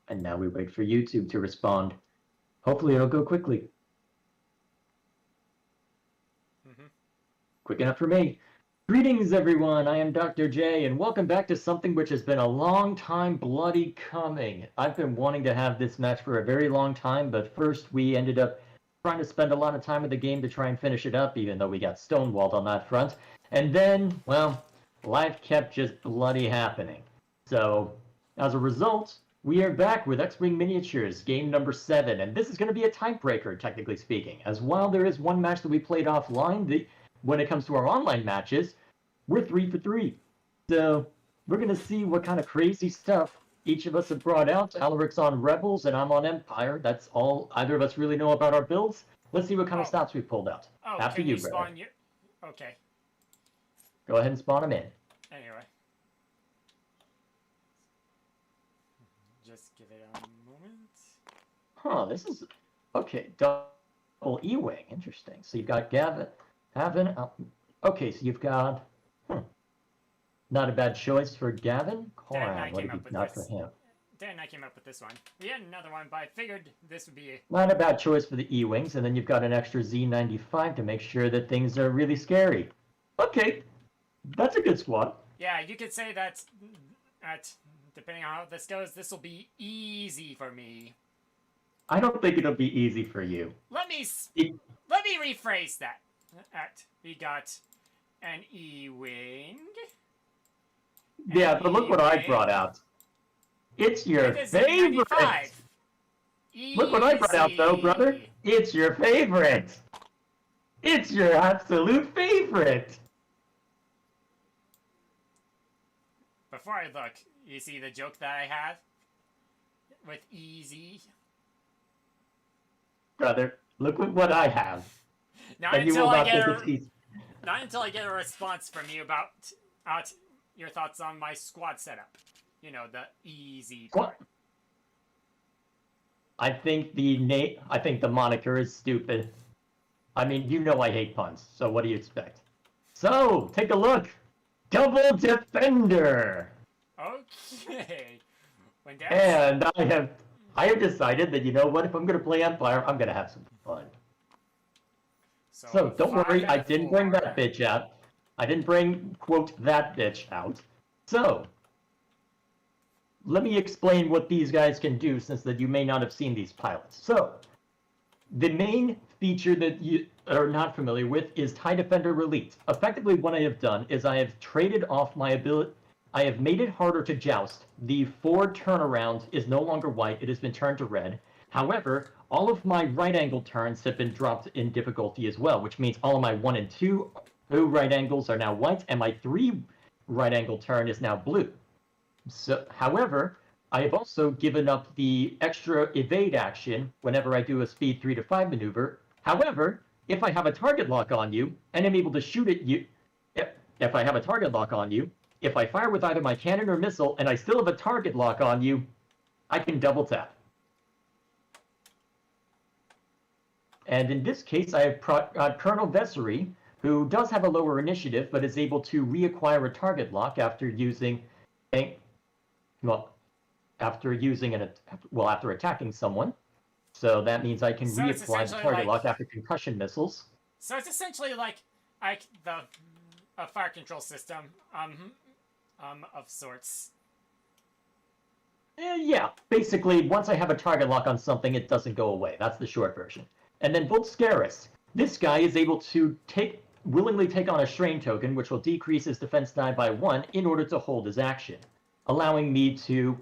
And now we wait for YouTube to respond. Hopefully it'll go quickly. Quick enough for me. Greetings, everyone. I am Dr. J, and welcome back to something which has been a long time bloody coming. I've been wanting to have this match for a very long time, but first we ended up trying to spend a lot of time in the game to try and finish it up, even though we got stonewalled on that front. And then, well, life kept just bloody happening. So, as a result, we are back with X-Wing Miniatures, game number 7, and this is going to be a tiebreaker, technically speaking. As while there is one match that we played offline, when it comes to our online matches, we're 3 for 3. So we're going to see what kind of crazy stuff each of us have brought out. Alaric's on Rebels and I'm on Empire. That's all either of us really know about our builds. Let's see what kind of stats we pulled out. Oh, after you, spawn brother. you? Okay. Go ahead and spawn them in. Anyway. Just give it a moment. Huh, this is... Okay, double E-Wing. Interesting. So you've got Gavin... Okay, so you've got... Not a bad choice for Gavin. Coran, what did not for him? Dan and I came up with this one. We had another one, but I figured this would be... Not a bad choice for the E-Wings, and then you've got an extra Z95 to make sure that things are really scary. Okay, that's a good squad. Yeah, you could say that, depending on how this goes, this will be easy for me. I don't think it'll be easy for you. Let me rephrase that. We got an E-Wing. Yeah, but look what I brought out. It's your favorite. Look what I brought out, though, brother. It's your favorite. It's your absolute favorite. Before I look, you see the joke that I have with easy? Brother, look at what I have. Not until I get a response from you about your thoughts on my squad setup. You know, the easy part. What? I think the moniker is stupid. I mean, you know I hate puns, so what do you expect? So, take a look. Double Defender. Okay. And I have decided that, you know what, if I'm going to play Empire, I'm going to have some fun. So don't worry, I didn't bring that bitch out. I didn't bring, quote, that bitch out. So, let me explain what these guys can do, since that you may not have seen these pilots. So, the main feature that you are not familiar with is TIE Defender Elite. Effectively, what I have done is I have traded off my ability. I have made it harder to joust. The forward turnaround is no longer white. It has been turned to red. However, all of my right-angle turns have been dropped in difficulty as well, which means all of my 1 and 2 right angles are now white, and my 3 right-angle turn is now blue. So, however, I have also given up the extra evade action whenever I do a speed 3 to 5 maneuver. However, if I have a target lock on you, and I'm able to shoot at you, if I have a target lock on you, if I fire with either my cannon or missile, and I still have a target lock on you, I can double tap. And in this case, I have Colonel Vessery, who does have a lower initiative, but is able to reacquire a target lock after using after attacking someone. So that means I can reapply the target lock after concussion missiles. So it's essentially like a fire control system, of sorts. Yeah, basically, once I have a target lock on something, it doesn't go away. That's the short version. And then Volscaris. This guy is able to willingly take on a Strain token, which will decrease his defense die by 1 in order to hold his action, allowing me to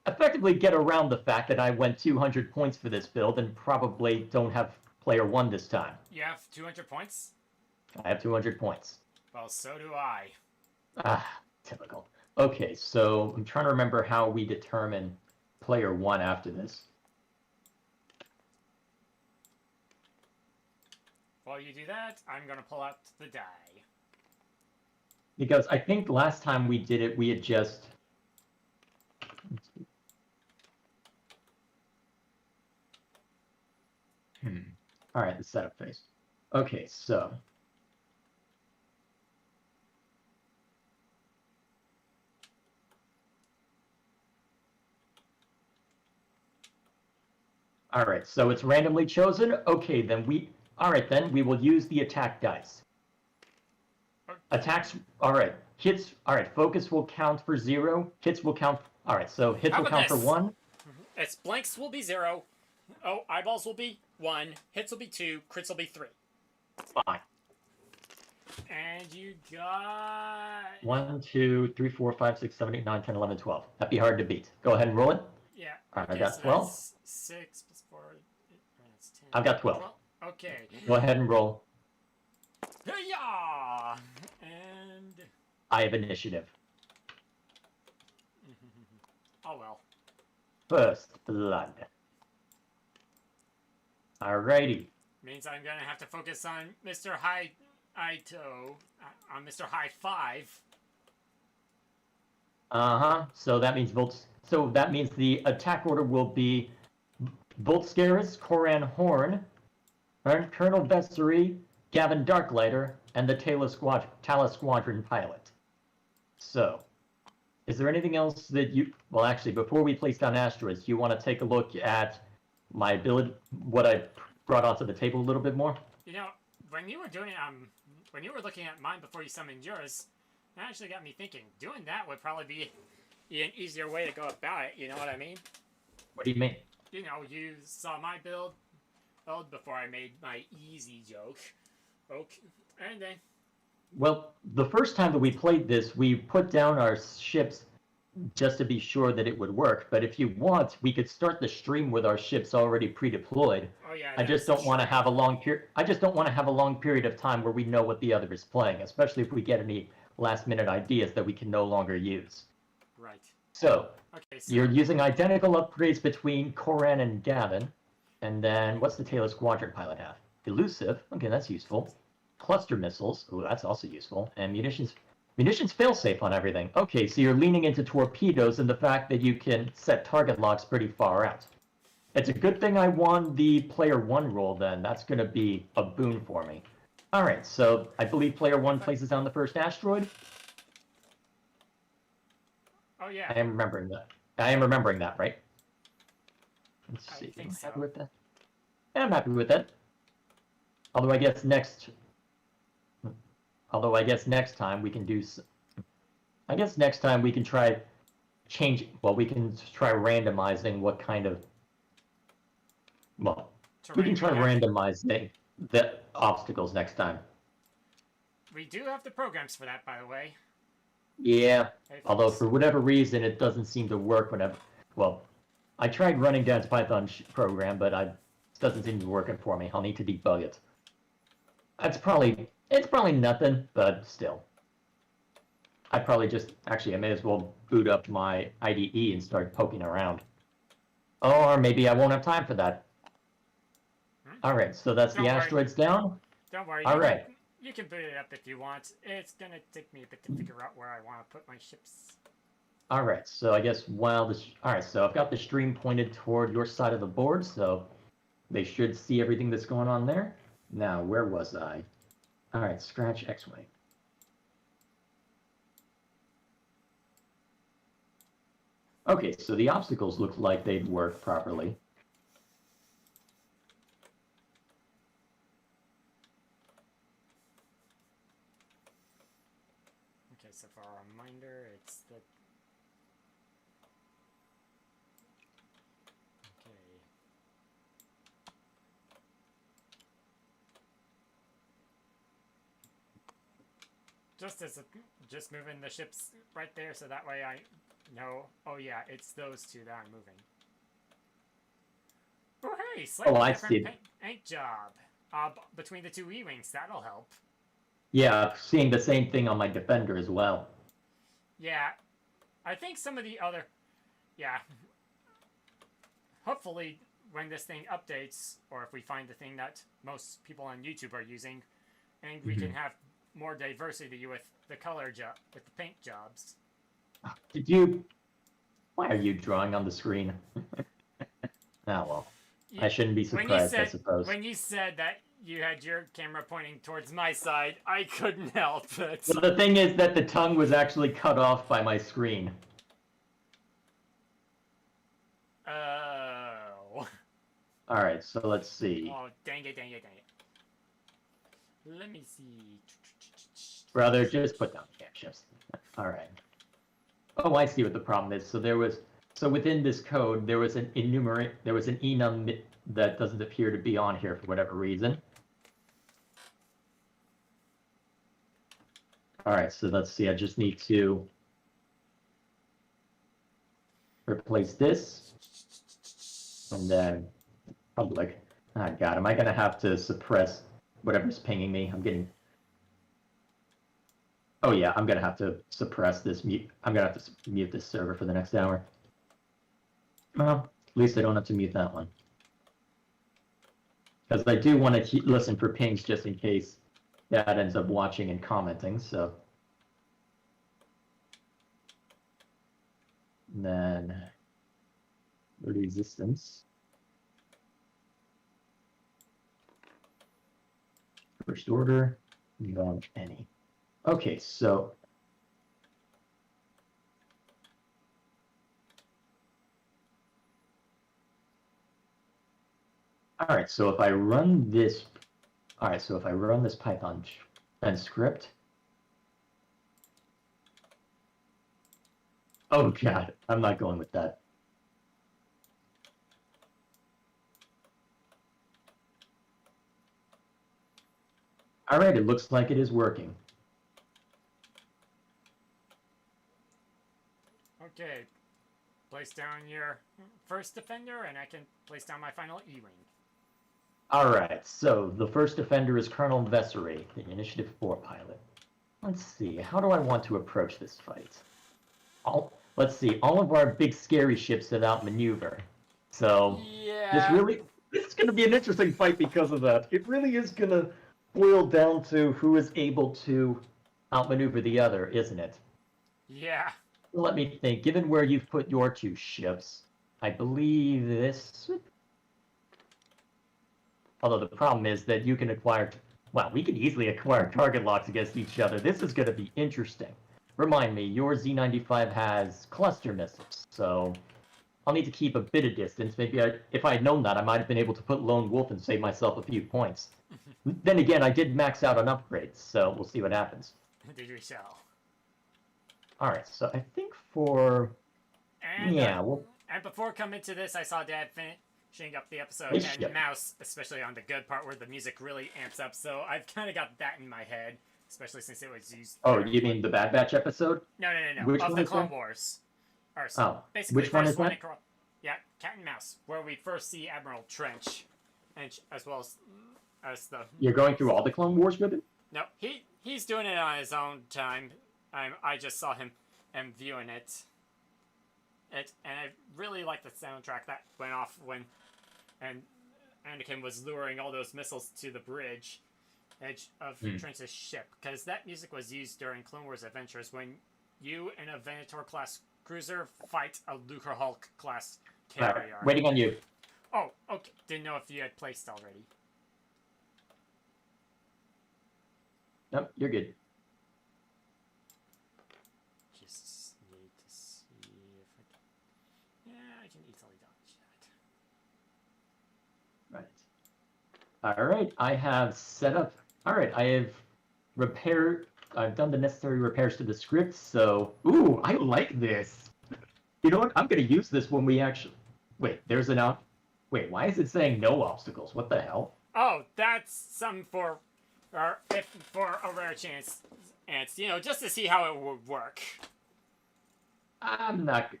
effectively get around the fact that I went 200 points for this build and probably don't have player 1 this time. You have 200 points? I have 200 points. Well, so do I. Typical. Okay, so I'm trying to remember how we determine player 1 after this. While you do that, I'm going to pull out the die. Because I think last time we did it, we had just... Alright, the setup phase. Okay, so... All right, so it's randomly chosen. Okay, then all right, then we will use the attack dice. Okay. Attacks. All right. Hits. All right. Focus will count for 0. Hits will count. All right. So hits How will about count for this? 1. Its blanks will be 0. Oh, eyeballs will be 1. Hits will be 2. Crits will be 3. Fine. And you got 1, 2, 3, 4, 5, 6, 7, 8, 9, 10, 11, 12. That'd be hard to beat. Go ahead and roll it. yeah. All right, Okay, I got so 12. that's 6 plus 4. That's 10. I've got 12. Okay. Go ahead and roll. Yeah. And I have initiative. oh well. First blood. Alrighty. Means I'm gonna have to focus on Mr. High Ito, on Mr. High 5. So that means the attack order will be Volscaris, Koran Horn, Colonel Vessery, Gavin Darklighter, and the Talus Squadron pilot. So, is there anything else that you... Well, actually, before we place down asteroids, you want to take a look at my ability, what I brought onto the table a little bit more? You know, when you were doing it, when you were looking at mine before you summoned yours, that actually got me thinking. Doing that would probably be an easier way to go about it. You know what I mean? What do you mean? You know, you saw my build before I made my easy joke. Okay, and then... Well, the first time that we played this, we put down our ships just to be sure that it would work. But if you want, we could start the stream with our ships already pre-deployed. Oh yeah. I just don't want to have a long period. I just don't want to have a long period of time where we know what the other is playing, especially if we get any last-minute ideas that we can no longer use. Right. So, okay, so you're using identical upgrades between Koran and Gavin, and then what's the Taylor Squadron pilot have? Elusive. Okay, that's useful. Cluster missiles. Ooh, that's also useful. And munitions fail-safe on everything. Okay, so you're leaning into torpedoes and the fact that you can set target locks pretty far out. It's a good thing I won the player 1 role then. That's going to be a boon for me. All right, so I believe player 1 places down the first asteroid. oh yeah. I am remembering that, right? Let's I see. think I'm so. happy with that. Yeah, I'm happy with that. Although I guess next time we can do. I guess next time we can try we can try randomizing what kind of. Well, we can try randomizing the obstacles next time. We do have the programs for that, by the way. Yeah. Hey, Although folks. for whatever reason it doesn't seem to work whenever. Well, I tried running Dad's Python program, but it doesn't seem to be working for me. I'll need to debug it. It's probably nothing, but still. I may as well boot up my IDE and start poking around. Or maybe I won't have time for that. All right, so that's Don't the worry. asteroids down. Don't worry. All right. You can boot it up if you want. It's gonna take me a bit to figure out where I want to put my ships. All right, so I guess all right, so I've got the stream pointed toward your side of the board, so they should see everything that's going on there. Now, where was I? All right, scratch X-Wing. Okay, so the obstacles look like they'd work properly. Okay, so for a reminder, it's the... Okay. Just moving the ships right there so that way I know, oh yeah, it's those two that I'm moving. Oh hey, slightly I different see. paint job. Between the two E-wings, that'll help. Yeah, seeing the same thing on my Defender as well. Yeah, I think some of the other, yeah. Hopefully, when this thing updates, or if we find the thing that most people on YouTube are using, and we can have more diversity with the with the paint jobs. Why are you drawing on the screen? Well, I shouldn't be surprised, I suppose. When you said that you had your camera pointing towards my side, I couldn't help it. Well, the thing is that the tongue was actually cut off by my screen. Oh. Alright, so let's see. Oh, dang it. Let me see. Brother, just put down the camshafts. Alright. Oh, I see what the problem is. So within this code, there was an enum that doesn't appear to be on here for whatever reason. Alright, so let's see, I just need to replace this, and then public. Ah, God, am I gonna have to suppress whatever's pinging me? Oh yeah, I'm gonna have to suppress this mute. I'm gonna have to mute this server for the next hour. Well, at least I don't have to mute that one. Because I do want to listen for pings just in case Dad ends up watching and commenting, so. And then resistance. First order, not any. Okay, so all right, so if I run this Python and script. Oh God, I'm not going with that. All right, it looks like it is working. Okay. Place down your first defender, and I can place down my final E-Wing. Alright, so the first defender is Colonel Vessery, the Initiative 4 pilot. Let's see, how do I want to approach this fight? Let's see, all of our big scary ships have outmaneuver. So, yeah. this is going to be an interesting fight because of that. It really is going to boil down to who is able to outmaneuver the other, isn't it? Yeah. Let me think, given where you've put your two ships, I believe this... Although the problem is that you can acquire... Well, we can easily acquire target locks against each other. This is going to be interesting. Remind me, your Z95 has cluster missiles, so I'll need to keep a bit of distance. Maybe if I had known that, I might have been able to put Lone Wolf and save myself a few points. Then again, I did max out on upgrades, so we'll see what happens. Did we shall? Alright, so I think for... And, yeah, well... And before coming to this, I saw Dad finishing up the episode Cat and Mouse, especially on the good part where the music really amps up, so I've kind of got that in my head, especially since it was used... Oh, you mean the Bad Batch episode? No. Which of one the is Clone that? Wars. Or, Oh, basically, which one first is that? Yeah, Cat and Mouse, where we first see Admiral Trench, and as well as the... You're going through all the Clone Wars with him? No, he's doing it on his own time. I just saw him viewing it. And I really like the soundtrack that went off when Anakin was luring all those missiles to the bridge edge of Trench's ship, because that music was used during Clone Wars Adventures when you and a Venator class cruiser fight a Lucre Hulk class carrier. Right, waiting on you. Oh, okay. Didn't know if you had placed already. Nope, you're good. Just need to see if I can... Yeah, I can easily dodge that. Right. Alright, I have set up... Alright, I have I've done the necessary repairs to the script, so... Ooh, I like this! You know what? I'm gonna use this when we actually... Wait, there's an out... Wait, why is it saying no obstacles? What the hell? Oh, that's something for a rare chance. And, just to see how it would work. I'm not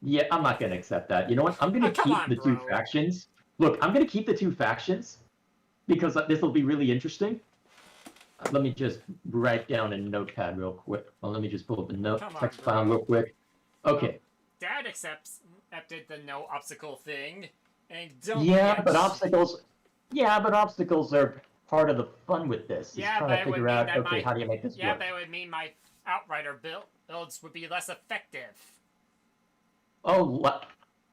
gonna accept that. You know what? I'm gonna keep the two factions. Look, I'm gonna keep the two factions because this will be really interesting. Let me just write down a notepad real quick. Well, let me just pull up the text file real quick. Okay. Dad accepted the no obstacle thing, and don't. Yeah, but obstacles are part of the fun with this. Yeah, trying to figure out, okay, how do you make this work? Yeah, that would mean my Outrider builds would be less effective. Oh,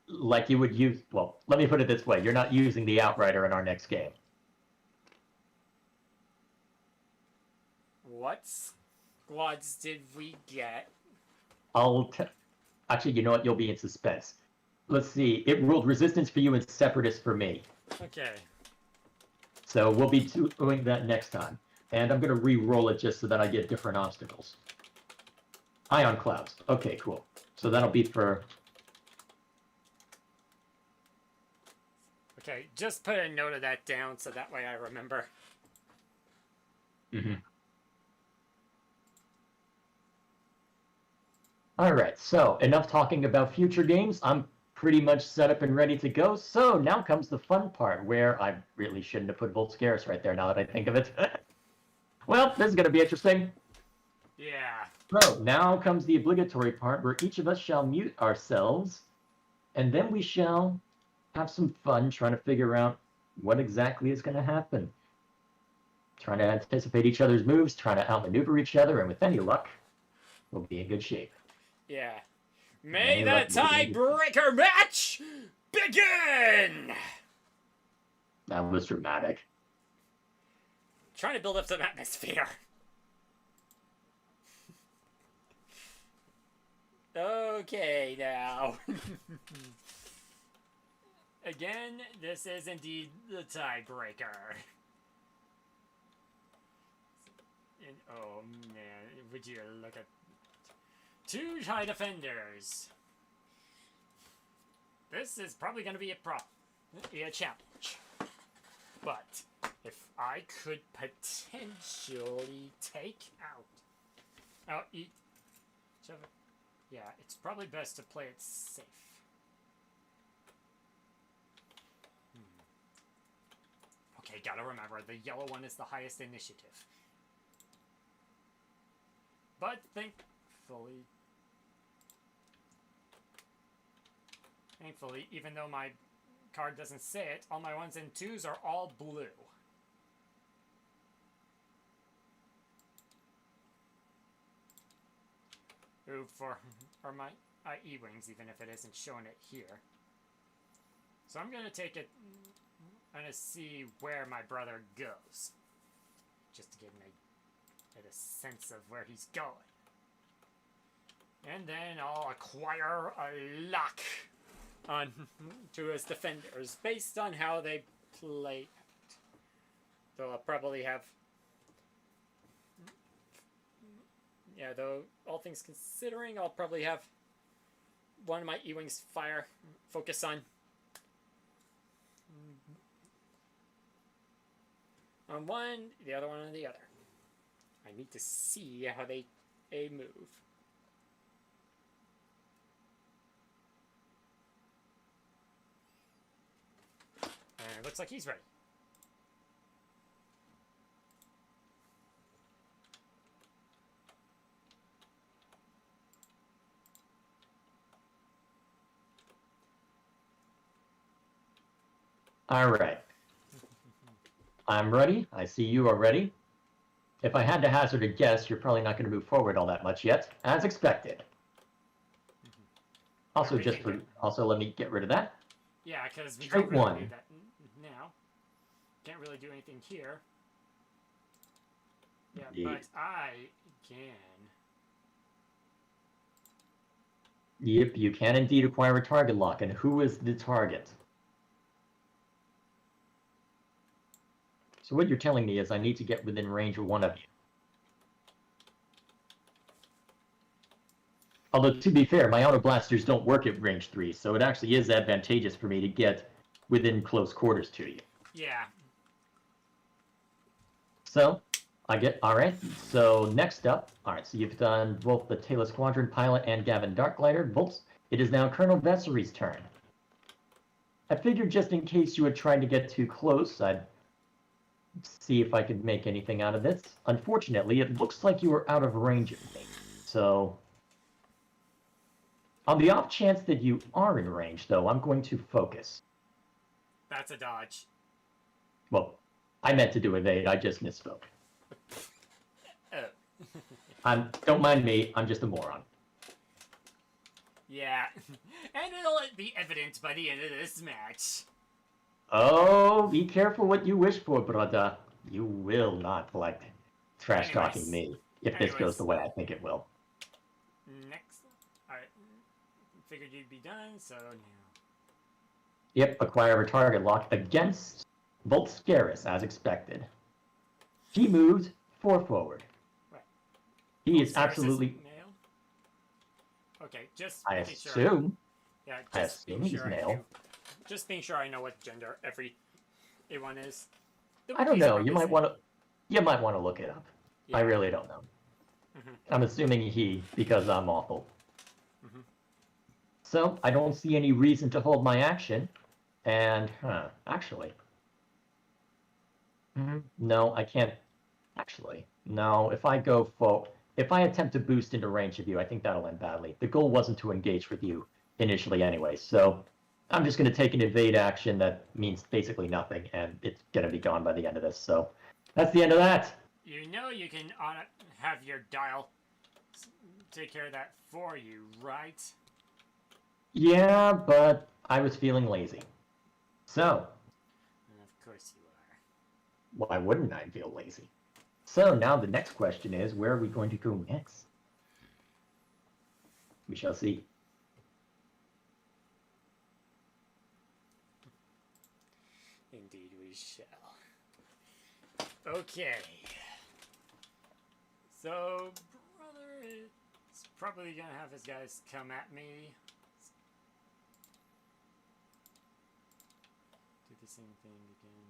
like you would use... Well, let me put it this way. You're not using the Outrider in our next game. What squads did we get? Actually, you know what? You'll be in suspense. Let's see. It ruled resistance for you and separatist for me. Okay. So we'll be doing that next time. And I'm going to re-roll it just so that I get different obstacles. Ion clouds. Okay, cool. So that'll be for... Okay, just put a note of that down so that way I remember. Mm-hmm. All right, so enough talking about future games. I'm pretty much set up and ready to go. So now comes the fun part where I really shouldn't have put Volscaris right there now that I think of it. Well, this is going to be interesting. Yeah. So now comes the obligatory part where each of us shall mute ourselves, and then we shall have some fun trying to figure out what exactly is going to happen. Trying to anticipate each other's moves, trying to outmaneuver each other, and with any luck, we'll be in good shape. Yeah. May the tiebreaker match begin! That was dramatic. Trying to build up some atmosphere. Okay, now. Again, this is indeed the tiebreaker. And, oh man, would you look at two high defenders? This is probably going to be a challenge. But if I could potentially take out each other, yeah, it's probably best to play it safe. Okay, gotta remember, the yellow one is the highest initiative. But thankfully, even though my card doesn't say it, all my 1s and 2s are all blue. Ooh, or my E-Wings, even if it isn't showing it here. So I'm gonna take it. I'm gonna see where my brother goes, just to get a sense of where he's going, and then I'll acquire a lock on to his defenders based on how they play out. So I'll probably have, yeah, though all things considering, I'll probably have one of my E-Wings focus on one, the other one on the other. I need to see how they move. And it looks like he's ready. All right. I'm ready. I see you are ready. If I had to hazard a guess, you're probably not going to move forward all that much yet, as expected. Also, also let me get rid of that. Yeah, because we Straight don't really one. need that now. Can't really do anything here. Yeah, but I can. Yep, you can indeed acquire a target lock. And who is the target? So what you're telling me is I need to get within range of one of you. Although, to be fair, my auto blasters don't work at range 3, so it actually is advantageous for me to get within close quarters to you. Yeah. So, alright, so next up, alright, so you've done both the Taylor Squadron pilot and Gavin Darkglider. Volts, it is now Colonel Vessery's turn. I figured just in case you had tried to get too close, I'd see if I could make anything out of this. Unfortunately, it looks like you were out of range of me, so... On the off chance that you are in range, though, I'm going to focus. That's a dodge. Well, I meant to do evade, I just misspoke. Oh. Don't mind me, I'm just a moron. Yeah, and it'll be evident by the end of this match. Oh, be careful what you wish for, brother. You will not like trash-talking me, if this goes the way I think it will. Next. Alright. Figured you'd be done, so now. Yep, acquire a target lock against Volscaris, as expected. He moved 4 forward. Right. He is Osiris absolutely... male? Okay, just I making sure. assume... Yeah, I just being assume he's sure I male. knew. Just being sure I know what gender everyone is. The I don't wikis know. probably You might say- want to... You might want to look it up. Yeah. I really don't know. Mhm. I'm assuming he, because I'm awful. Mhm. So, I don't see any reason to hold my action. And, actually... No, I can't... Actually, no, if I go for... If I attempt to boost into range of you, I think that'll end badly. The goal wasn't to engage with you initially anyway, so... I'm just going to take an evade action that means basically nothing, and it's going to be gone by the end of this, so... That's the end of that! You know you can have your dial take care of that for you, right? Yeah, but I was feeling lazy. So, Of course you are. why wouldn't I feel lazy? So now the next question is, where are we going to go next? We shall see. Indeed we shall. Okay. So, brother is probably gonna have his guys come at me. Do the same thing again.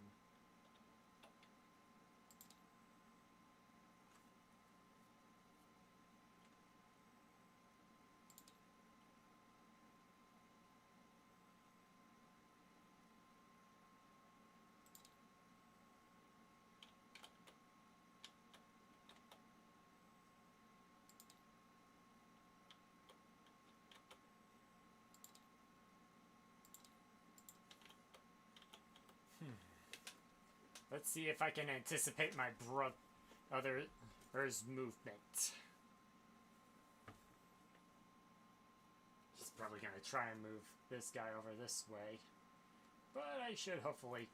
Let's see if I can anticipate my brother's movement. He's probably gonna try and move this guy over this way. But I should hopefully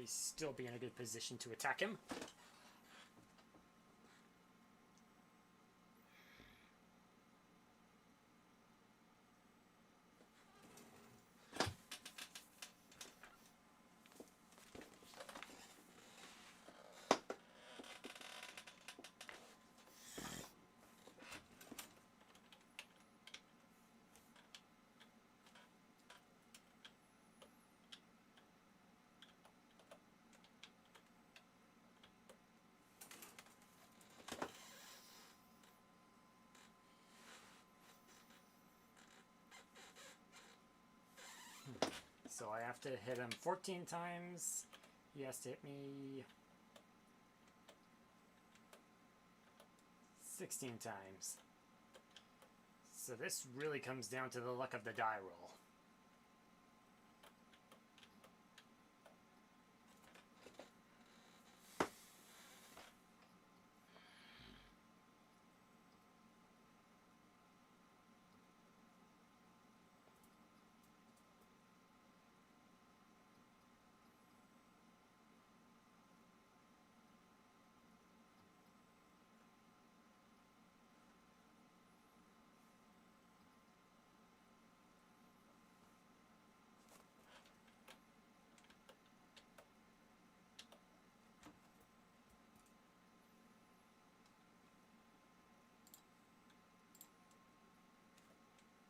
still be in a good position to attack him. So I have to hit him 14 times. He has to hit me 16 times. So this really comes down to the luck of the die roll.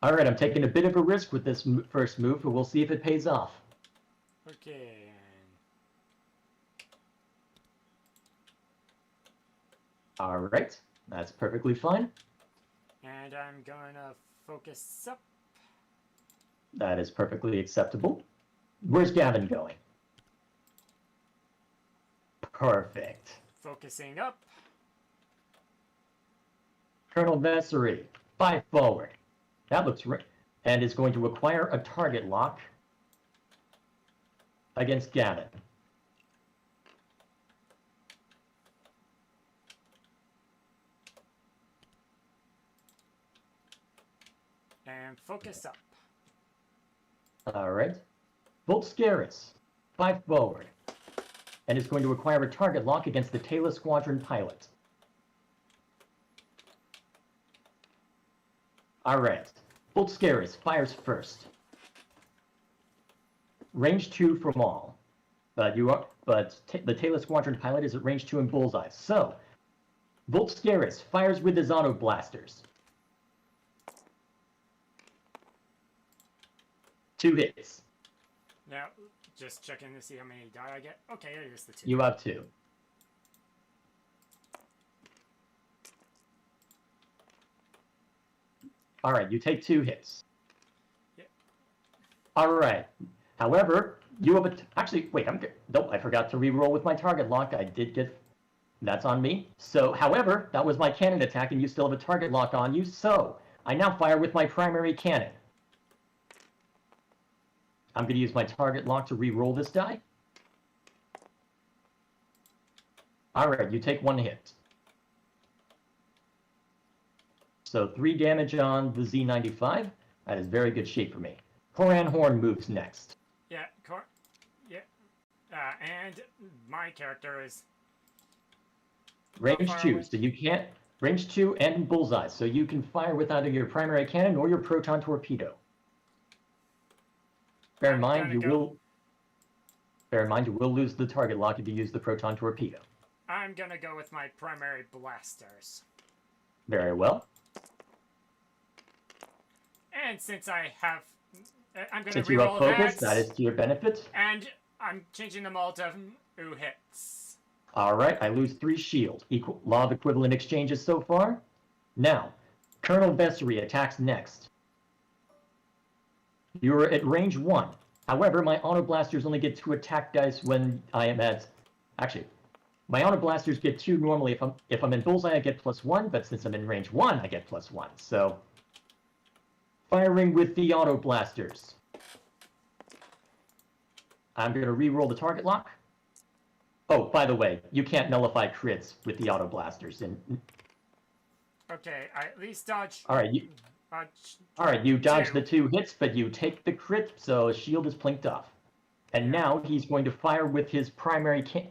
All right, I'm taking a bit of a risk with this first move, but we'll see if it pays off. Okay. All right, that's perfectly fine. And I'm gonna focus up. That is perfectly acceptable. Where's Gavin going? Perfect. Focusing up. Colonel Vessery, 5 forward. That looks right. And is going to acquire a target lock against Gavin. And focus up. All right. Volscaris, 5 forward. And is going to acquire a target lock against the Taylor Squadron pilot. All right. Volscaris fires first. range 2 from all. But the Taylor Squadron pilot is at range 2 in bullseye. So, Volscaris fires with his auto blasters. 2 hits. Now, just checking to see how many die I get. Okay, it is the 2. You have 2. All right, you take 2 hits. Yeah. All right. However, you have actually, wait, nope, I forgot to re-roll with my target lock. I did get, that's on me. So, however, that was my cannon attack, and you still have a target lock on you. So, I now fire with my primary cannon. I'm going to use my target lock to re-roll this die. All right, you take 1 hit. So 3 damage on the Z95. That is very good shape for me. Koran Horn moves next. Yeah, and my character is Range 2, so you can't... Range 2 and bullseye, so you can fire with either your primary cannon or your proton torpedo. Bear in mind, you will lose the target lock if you use the proton torpedo. I'm gonna go with my primary blasters. Very well. And since I have... I'm gonna Since you have reroll focus, that is to your benefit. And I'm changing them all to ooh hits. Alright, I lose 3 shield. Law of equivalent exchanges so far. Now, Colonel Vessery attacks next. You're at range 1. However, my auto blasters only get 2 attack dice when I am at... Actually, my auto blasters get 2 normally. If I'm in bullseye, I get +1, but since I'm in range 1, I get +1. So, firing with the auto blasters. I'm going to re-roll the target lock. Oh, by the way, you can't nullify crits with the auto blasters. Okay, I at least dodge. All right, you dodge the 2 hits, but you take the crit, so shield is plinked off. And now he's going to fire with his primary cannon.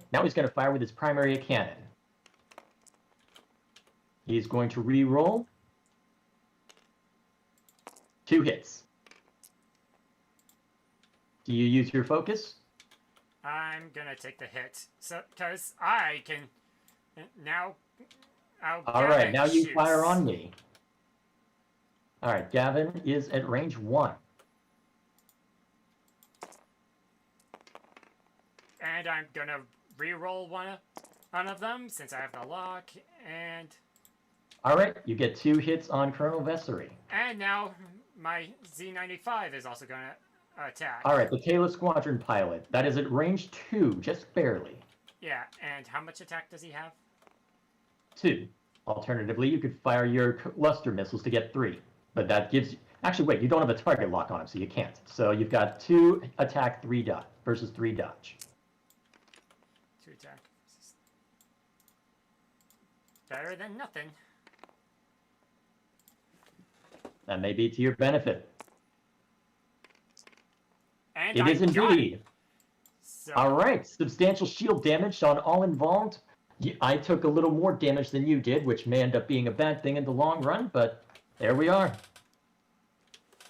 He's going to re-roll. 2 hits. Do you use your focus? I'm gonna take the hit, so because I can now. All right, now you fire on me. All right, Gavin is at range 1. And I'm gonna re-roll one of them since I have the lock, and... All right, you get 2 hits on Colonel Vessery. And now my Z95 is also gonna attack. All right, the Taylor Squadron pilot. That is at range 2, just barely. Yeah, and how much attack does he have? 2. Alternatively, you could fire your cluster missiles to get 3. But that gives you... Actually, wait, you don't have a target lock on him, so you can't. So you've got 2 attack, 3 dodge versus 3 dodge. 2 attack. Better than nothing. That may be to your benefit. And it is indeed. So... All right, substantial shield damage on all involved. I took a little more damage than you did, which may end up being a bad thing in the long run, but there we are.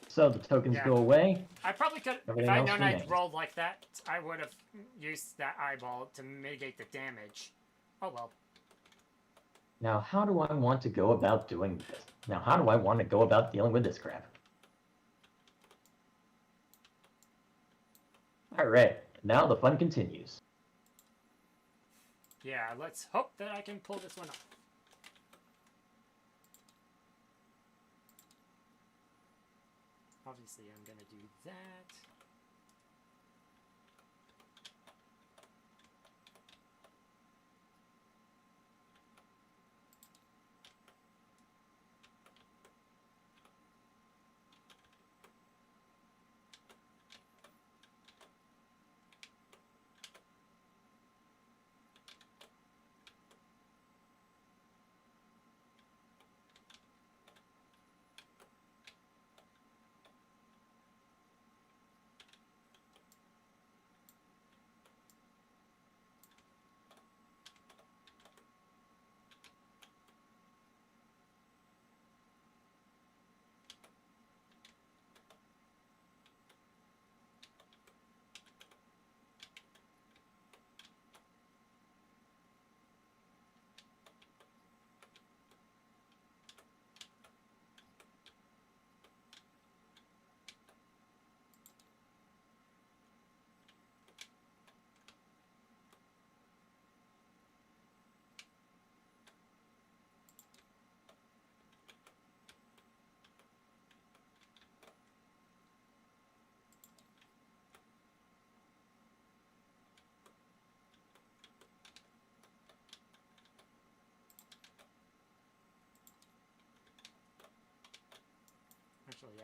So the tokens go away. I probably could, if I'd known I'd rolled like that, I would have used that eyeball to mitigate the damage. Oh well. Now, how do I want to go about doing this? Now, how do I want to go about dealing with this crap? All right, now the fun continues. Yeah, let's hope that I can pull this one off. Obviously, I'm gonna do that.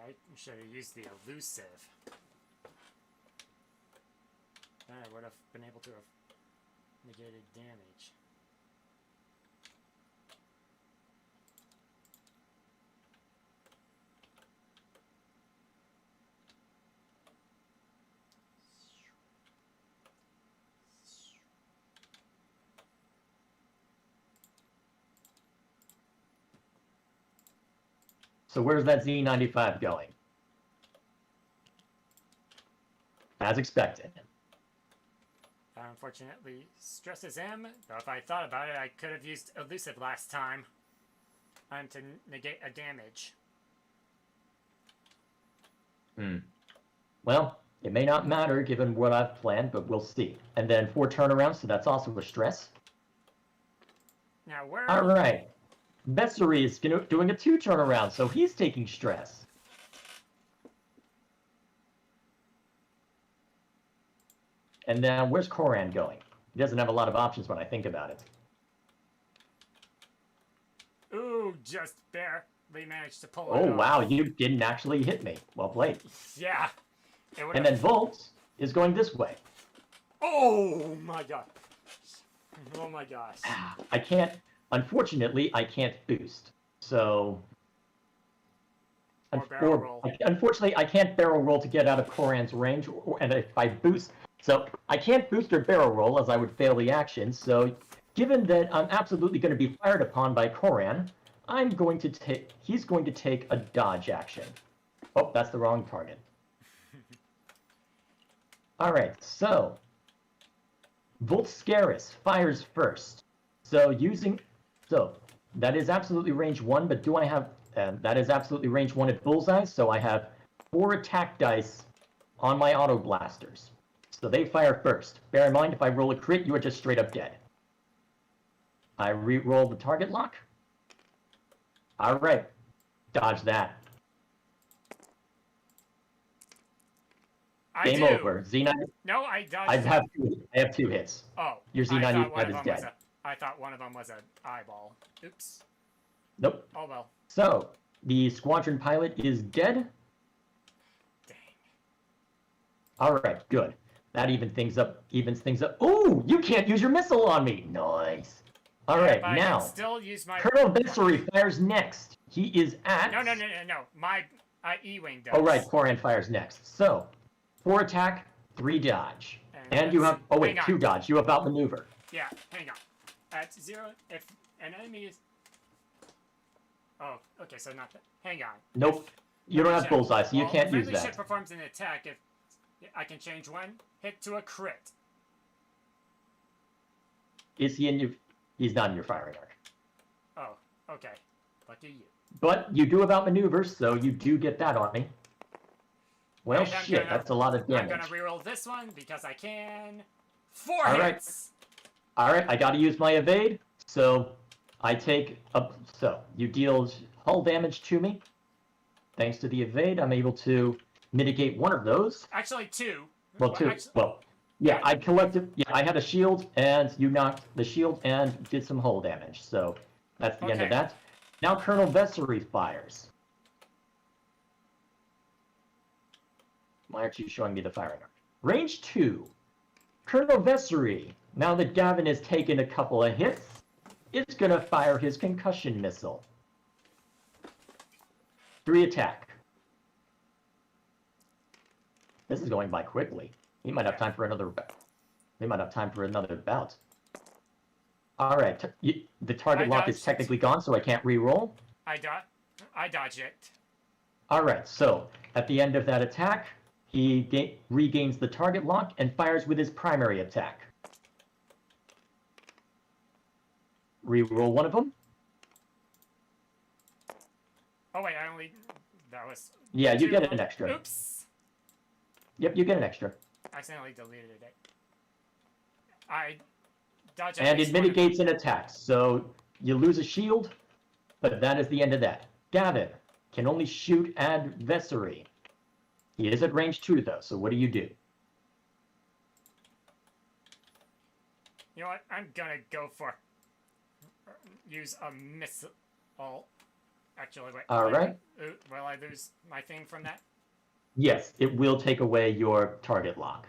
I should have used the elusive. Then I would have been able to have negated damage. So where's that Z95 going? As expected. Unfortunately, stresses him. Though if I thought about it, I could have used elusive last time. To negate a damage. Well, it may not matter given what I've planned, but we'll see. And then 4 turnarounds, so that's also a stress. Now where? All right. Bessary is doing a 2 turnaround, so he's taking stress. And then where's Koran going? He doesn't have a lot of options when I think about it. Ooh, just barely managed to pull it Oh, off. wow, you didn't actually hit me. Well played. Yeah. And then Volt is going this way. Oh my god. Oh my gosh. I can't, unfortunately, I can't boost. So, unfortunately, I can't barrel roll to get out of Koran's range, and if I boost, so I can't boost or barrel roll as I would fail the action. So, given that I'm absolutely going to be fired upon by Koran, he's going to take a dodge action. Oh, that's the wrong target. All right, so Volscaris fires first. So that is absolutely range 1, but do I have, that is absolutely range 1 at bullseye, so I have 4 attack dice on my auto blasters. So they fire first. Bear in mind, if I roll a crit, you are just straight up dead. I re-roll the target lock. All right, dodge that. Game over. Z9. No, I dodged. I have 2 hits. Oh, your Z95 is dead. I thought one of them was an eyeball. Oops. Nope. Oh well. So the squadron pilot is dead. Dang. All right, good. That evens things up. Oh, you can't use your missile on me. Nice. All right, now. I can still use my. Colonel Bessary fires next. He is at. No. My E-wing does. Oh right, Koran fires next. So 4 attack, 3 dodge, and you have. Oh wait, 2 dodge. You have outmaneuver. Yeah, hang on. At 0, if an enemy is. Oh, okay, so not that. Hang on. Nope. You don't have bullseye, so you can't use that. If friendly ship performs an attack, if I can change one hit to a crit. Is he in your? He's not in your firing arc. Oh, okay. Lucky you. But you do have outmaneuvers, so you do get that on me. Well, shit, that's a lot of damage. I'm gonna reroll this one because I can. 4 hits! Alright, I gotta use my evade, so I take up. So you deal hull damage to me. Thanks to the evade, I'm able to mitigate 1 of those. Actually, 2. Well, 2. Yeah, I collected. Yeah, I had a shield, and you knocked the shield and did some hull damage. So that's the end of that. Now Colonel Bessary fires. Why aren't you showing me the firing arc? Range 2. Colonel Bessary, now that Gavin has taken a couple of hits, is going to fire his concussion missile. 3 attack. This is going by quickly. He might have time for another. They might have time for another bout. All right, the target lock is technically gone, so I can't re-roll. I dodge it. All right, so at the end of that attack, he regains the target lock and fires with his primary attack. Re-roll 1 of them. Oh wait, that was. Yeah, you get an extra. Oops. Yep, you get an extra. I accidentally deleted it. I dodge. And it mitigates an attack, so you lose a shield, but that is the end of that. Gavin can only shoot adversary. He is at range 2 though, so what do? You know what? I'm gonna go for use a missile. Actually, wait. All right. Will I lose my thing from that? Yes, it will take away your target lock.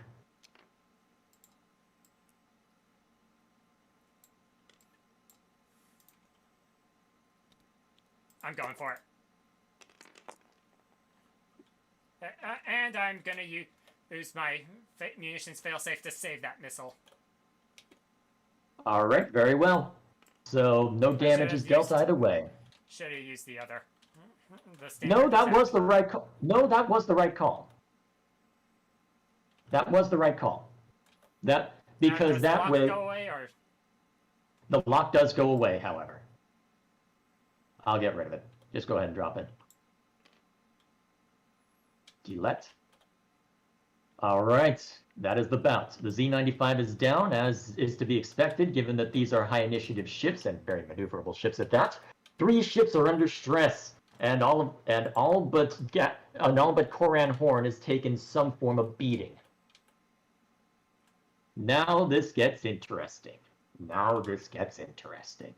I'm going for it. And I'm gonna use my munitions failsafe to save that missile. All right, very well. So no damage is dealt either way. Should have used the other. No, that was the right call. No, that was the right call. That was the right call. Because that way, does the lock go away, or the lock does go away. However, I'll get rid of it. Just go ahead and drop it. Delete. All right, that is the bout. The Z-95 is down, as is to be expected, given that these are high initiative ships and very maneuverable ships at that. 3 ships are under stress, and all but Koran Horn has taken some form of beating. Now this gets interesting. Now this gets interesting.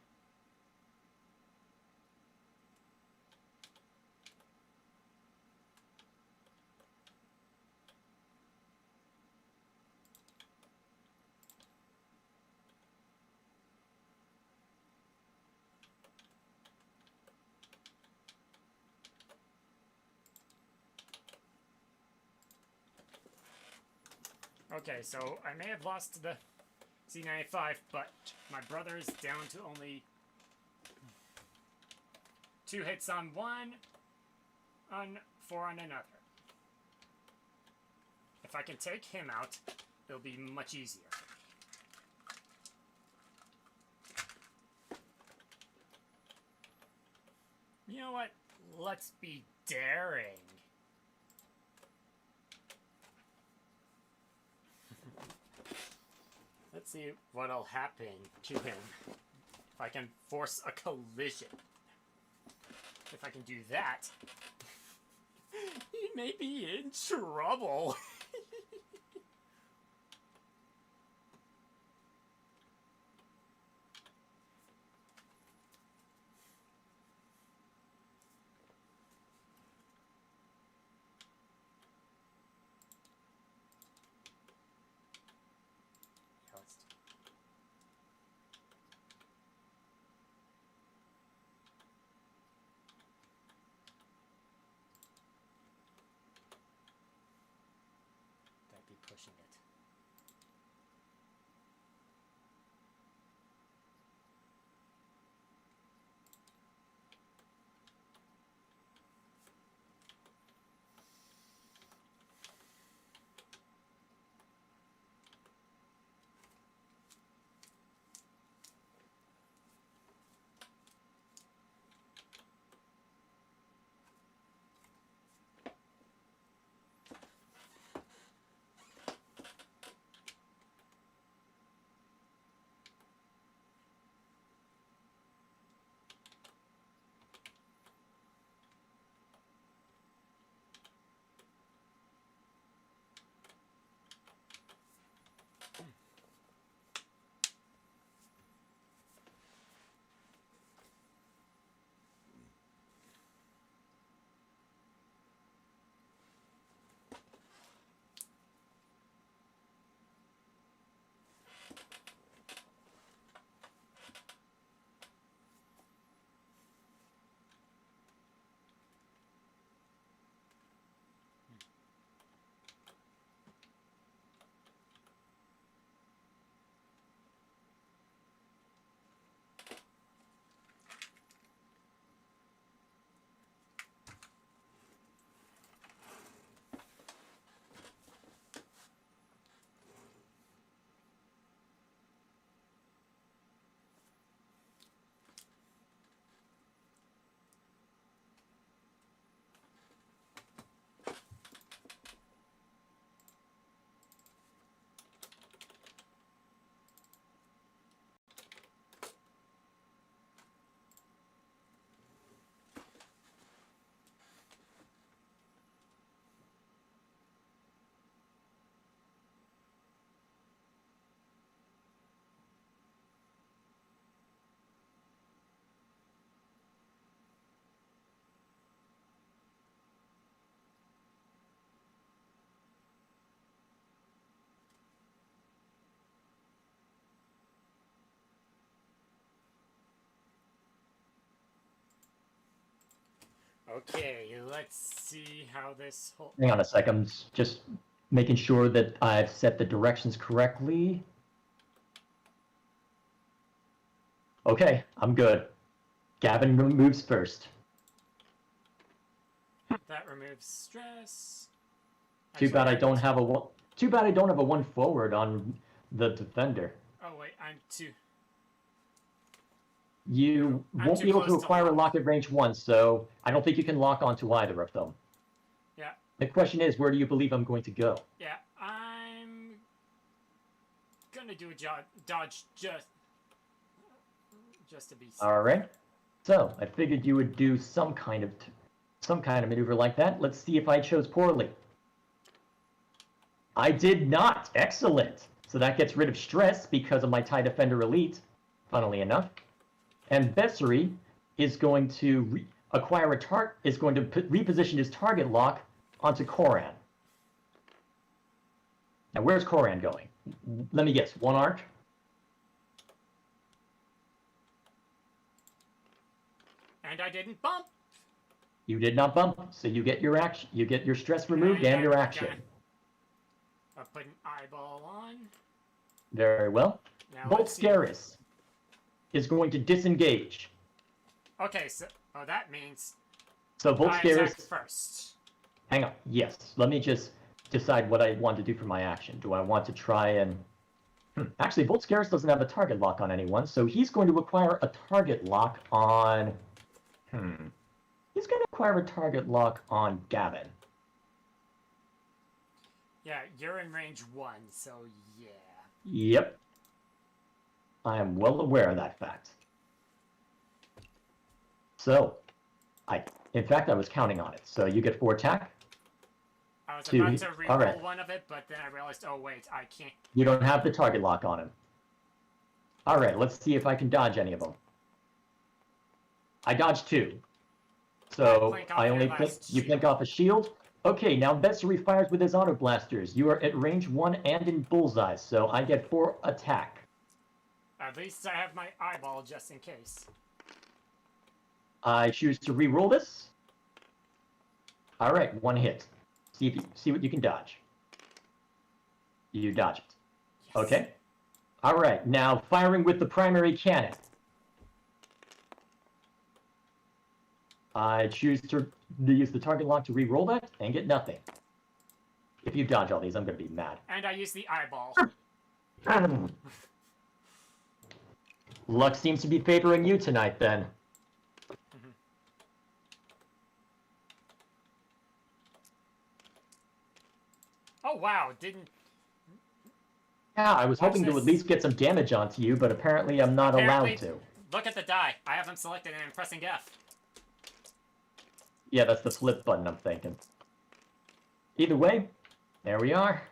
Okay, so I may have lost the Z-95, but my brother is down to only 2 hits on one, 4 on another. If I can take him out, it'll be much easier. You know what? Let's be daring. Let's see what'll happen to him if I can force a collision. If I can do that, he may be in trouble. Pushing it. Okay, let's see how this whole... Hang on a sec, I'm just making sure that I've set the directions correctly. Okay, I'm good. Gavin moves first. That removes stress. Too bad I don't have a one. Too bad I don't have a one forward on the defender. Oh wait, I'm too... You won't be able to acquire a lock at range 1, so I don't think you can lock onto either of them. Yeah. The question is, where do you believe I'm going to go? Yeah, I'm gonna do a dodge just to be safe. All right. So I figured you would do some kind of maneuver like that. Let's see if I chose poorly. I did not. Excellent. So that gets rid of stress because of my TIE Defender Elite, funnily enough. And Bessary is going to reposition his target lock onto Koran. Now, where's Koran going? Let me guess. One arc. And I didn't bump. You did not bump, so you get your action. You get your stress removed and your action. I'll put an eyeball on. Very well. Bolt Scaris is going to disengage. Okay, so that means so Bolt Scaris first. Hang on. Yes. Let me just decide what I want to do for my action. Do I want to try and actually Bolt Scaris doesn't have a target lock on anyone, so he's going to acquire a target lock on he's going to acquire a target lock on Gavin. Yeah, you're in range 1, so yeah. Yep. I am well aware of that fact. So, in fact, I was counting on it. So you get 4 attack. I was about to re-roll one of it, but then I realized, oh wait, I can't. You don't have the target lock on him. All right, let's see if I can dodge any of them. I dodged 2. So I only blink off a shield. Okay, now Bessary fires with his auto blasters. You are at range 1 and in bullseye, so I get 4 attack. At least I have my eyeball just in case. I choose to re-roll this. All right, 1 hit. See what you can dodge. You dodge it. Yes. Okay. All right, now firing with the primary cannon. I choose to use the target lock to re-roll that and get nothing. If you dodge all these, I'm going to be mad. And I use the eyeball. Luck seems to be favoring you tonight, then. Oh, wow, didn't... Yeah, I was hoping to at least get some damage onto you, but apparently I'm not allowed to. Look at the die. I have them selected and I'm pressing F. Yeah, that's the flip button I'm thinking. Either way, there we are.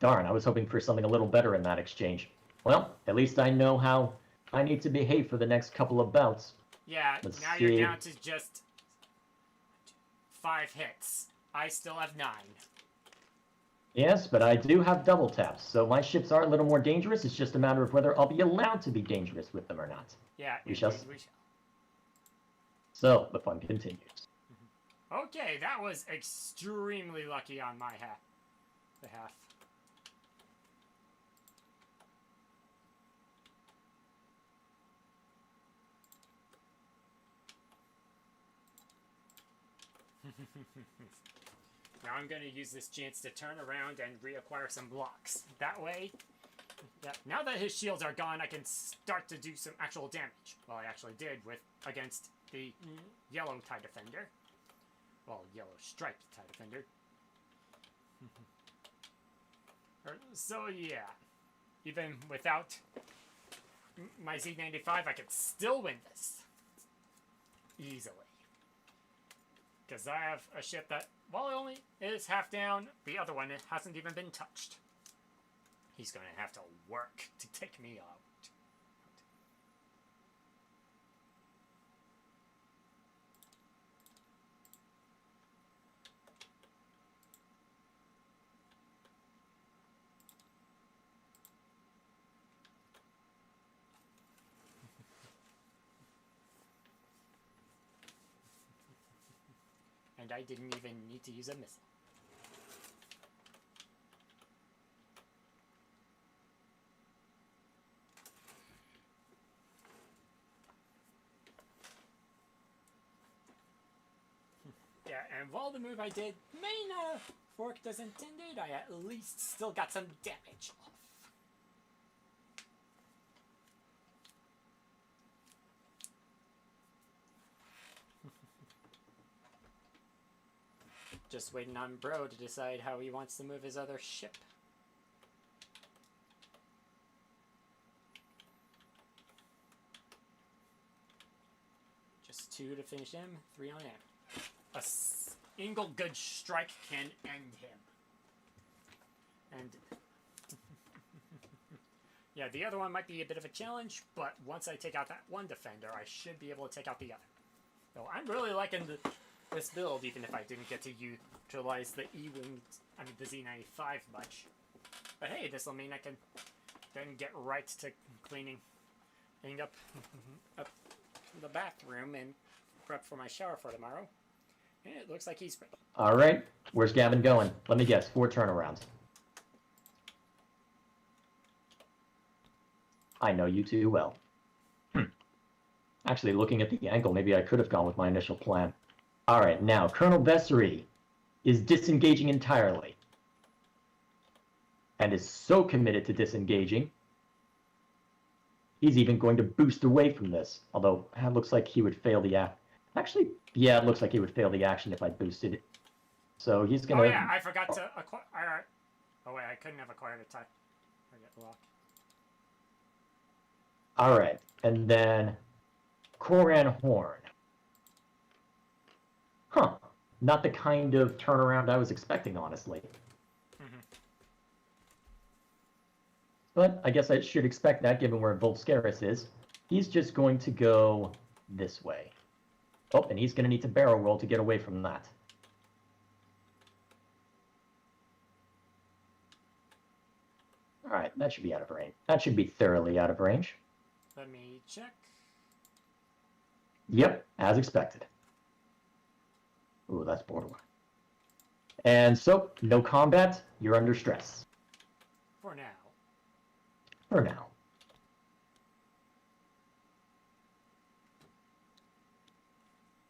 Darn, I was hoping for something a little better in that exchange. Well, at least I know how I need to behave for the next couple of bouts. Yeah, now you're down to just 5 hits. I still have 9. Yes, but I do have double taps, so my ships are a little more dangerous. It's just a matter of whether I'll be allowed to be dangerous with them or not. Yeah, we shall. So, the fun continues. Okay, that was extremely lucky on my behalf. Now I'm going to use this chance to turn around and reacquire some blocks. That way, yeah, now that his shields are gone, I can start to do some actual damage. Well, I actually did against the yellow TIE Defender. Well, yellow striped TIE Defender. So yeah, even without my Z95, I could still win this easily. Because I have a ship that, while it only is half down, the other one hasn't even been touched. He's going to have to work to take me out. and I didn't even need to use a missile. Yeah, and while the move I did may not have worked as intended, I at least still got some damage off. Just waiting on Bro to decide how he wants to move his other ship. Just 2 to finish him, 3 on him. A single good strike can end him. And yeah, the other one might be a bit of a challenge, but once I take out that one defender, I should be able to take out the other. So I'm really liking this build, even if I didn't get to utilize the the Z95 much. But hey, this will mean I can then get right to cleaning up the bathroom and prep for my shower for tomorrow. And it looks like he's ready. All right, where's Gavin going? Let me guess, 4 turnarounds. I know you too well. Actually, looking at the angle, maybe I could have gone with my initial plan. All right, now, Colonel Vessery is disengaging entirely. And is so committed to disengaging, he's even going to boost away from this. Although, it looks like he would fail the act. Actually, yeah, it looks like he would fail the action if I boosted it. So he's going to... Oh, yeah, I forgot to acquire... Oh, wait, I couldn't have acquired a tie. I get locked. All right, and then Koran Horn. Huh. Not the kind of turnaround I was expecting, honestly. But I guess I should expect that, given where Volscaris is. He's just going to go this way. Oh, and he's going to need to barrel roll to get away from that. All right, that should be out of range. That should be thoroughly out of range. Let me check. Yep, as expected. Ooh, that's borderline. And so, no combat, you're under stress. For now. For now.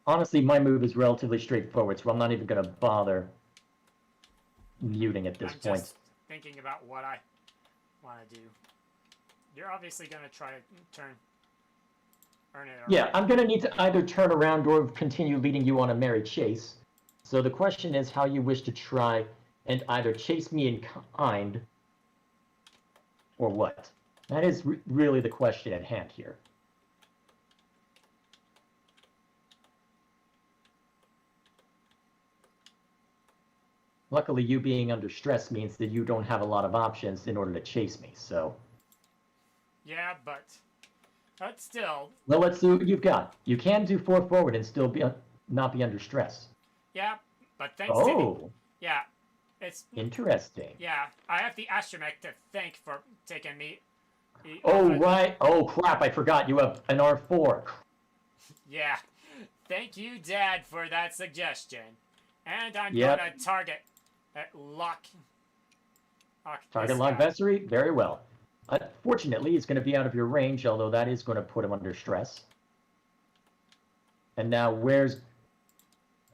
Honestly, my move is relatively straightforward, so I'm not even going to bother muting at this point. Just thinking about what I want to do. You're obviously going to try to earn it. Yeah, I'm going to need to either turn around or continue leading you on a merry chase. So the question is how you wish to try and either chase me in kind or what? That is really the question at hand here. Luckily, you being under stress means that you don't have a lot of options in order to chase me, so... Yeah, but still... Well, let's see what you've got. You can do 4 forward and still not be under stress. Yeah, but thanks to the... Yeah, it's... Interesting. Yeah, I have the astromech to thank for taking me... Oh, right. Oh, crap, I forgot. You have an R4. Yeah. Thank you, Dad, for that suggestion. And I'm Yep. going to target lock Target lock Vessery? Very well. Unfortunately, it's going to be out of your range, although that is going to put him under stress. And now where's...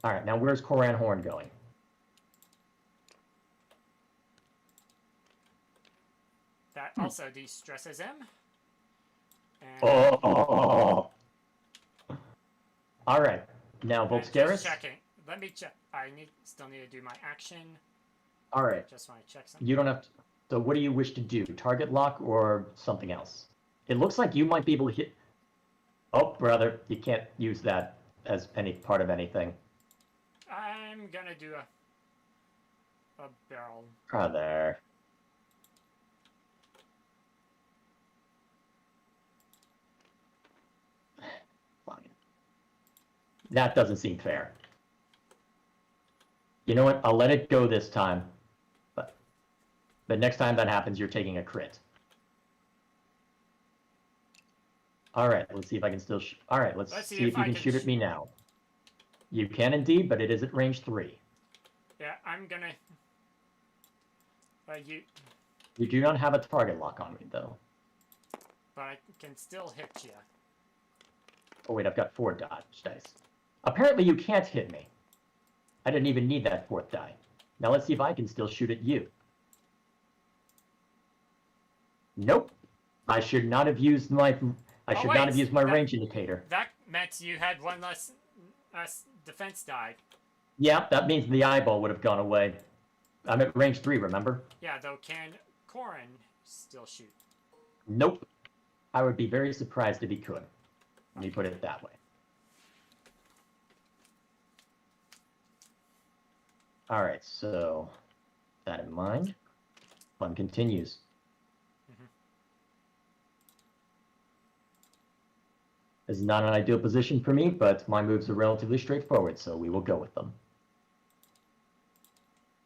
Alright, now where's Koran Horn going? That also de-stresses him. And Oh! Alright, now and Volscaris? just checking. Let me check. I still need to do my action. Alright. Just want to check something. You don't have to... So what do you wish to do? Target lock or something else? It looks like you might be able to hit... Oh, brother, you can't use that as any part of anything. I'm gonna do a barrel. Brother. Fine. That doesn't seem fair. You know what? I'll let it go this time. But next time that happens, you're taking a crit. All right, let's see if I can still... All right, let's see if you can shoot at me now. You can indeed, but it is at range 3. Yeah, I'm gonna... you... You do not have a target lock on me, though. But I can still hit you. Oh wait, I've got 4 dodge dice. Apparently you can't hit me. I didn't even need that 4th die. Now let's see if I can still shoot at you. Nope. I should not have used my... not have used my range indicator. That meant you had 1 less defense die. Yeah, that means the eyeball would have gone away. I'm at range 3, remember? Yeah, though can Corin still shoot? Nope. I would be very surprised if he could. Let me put it that way. Alright, so... that in mind. Fun continues. This is not an ideal position for me, but my moves are relatively straightforward, so we will go with them.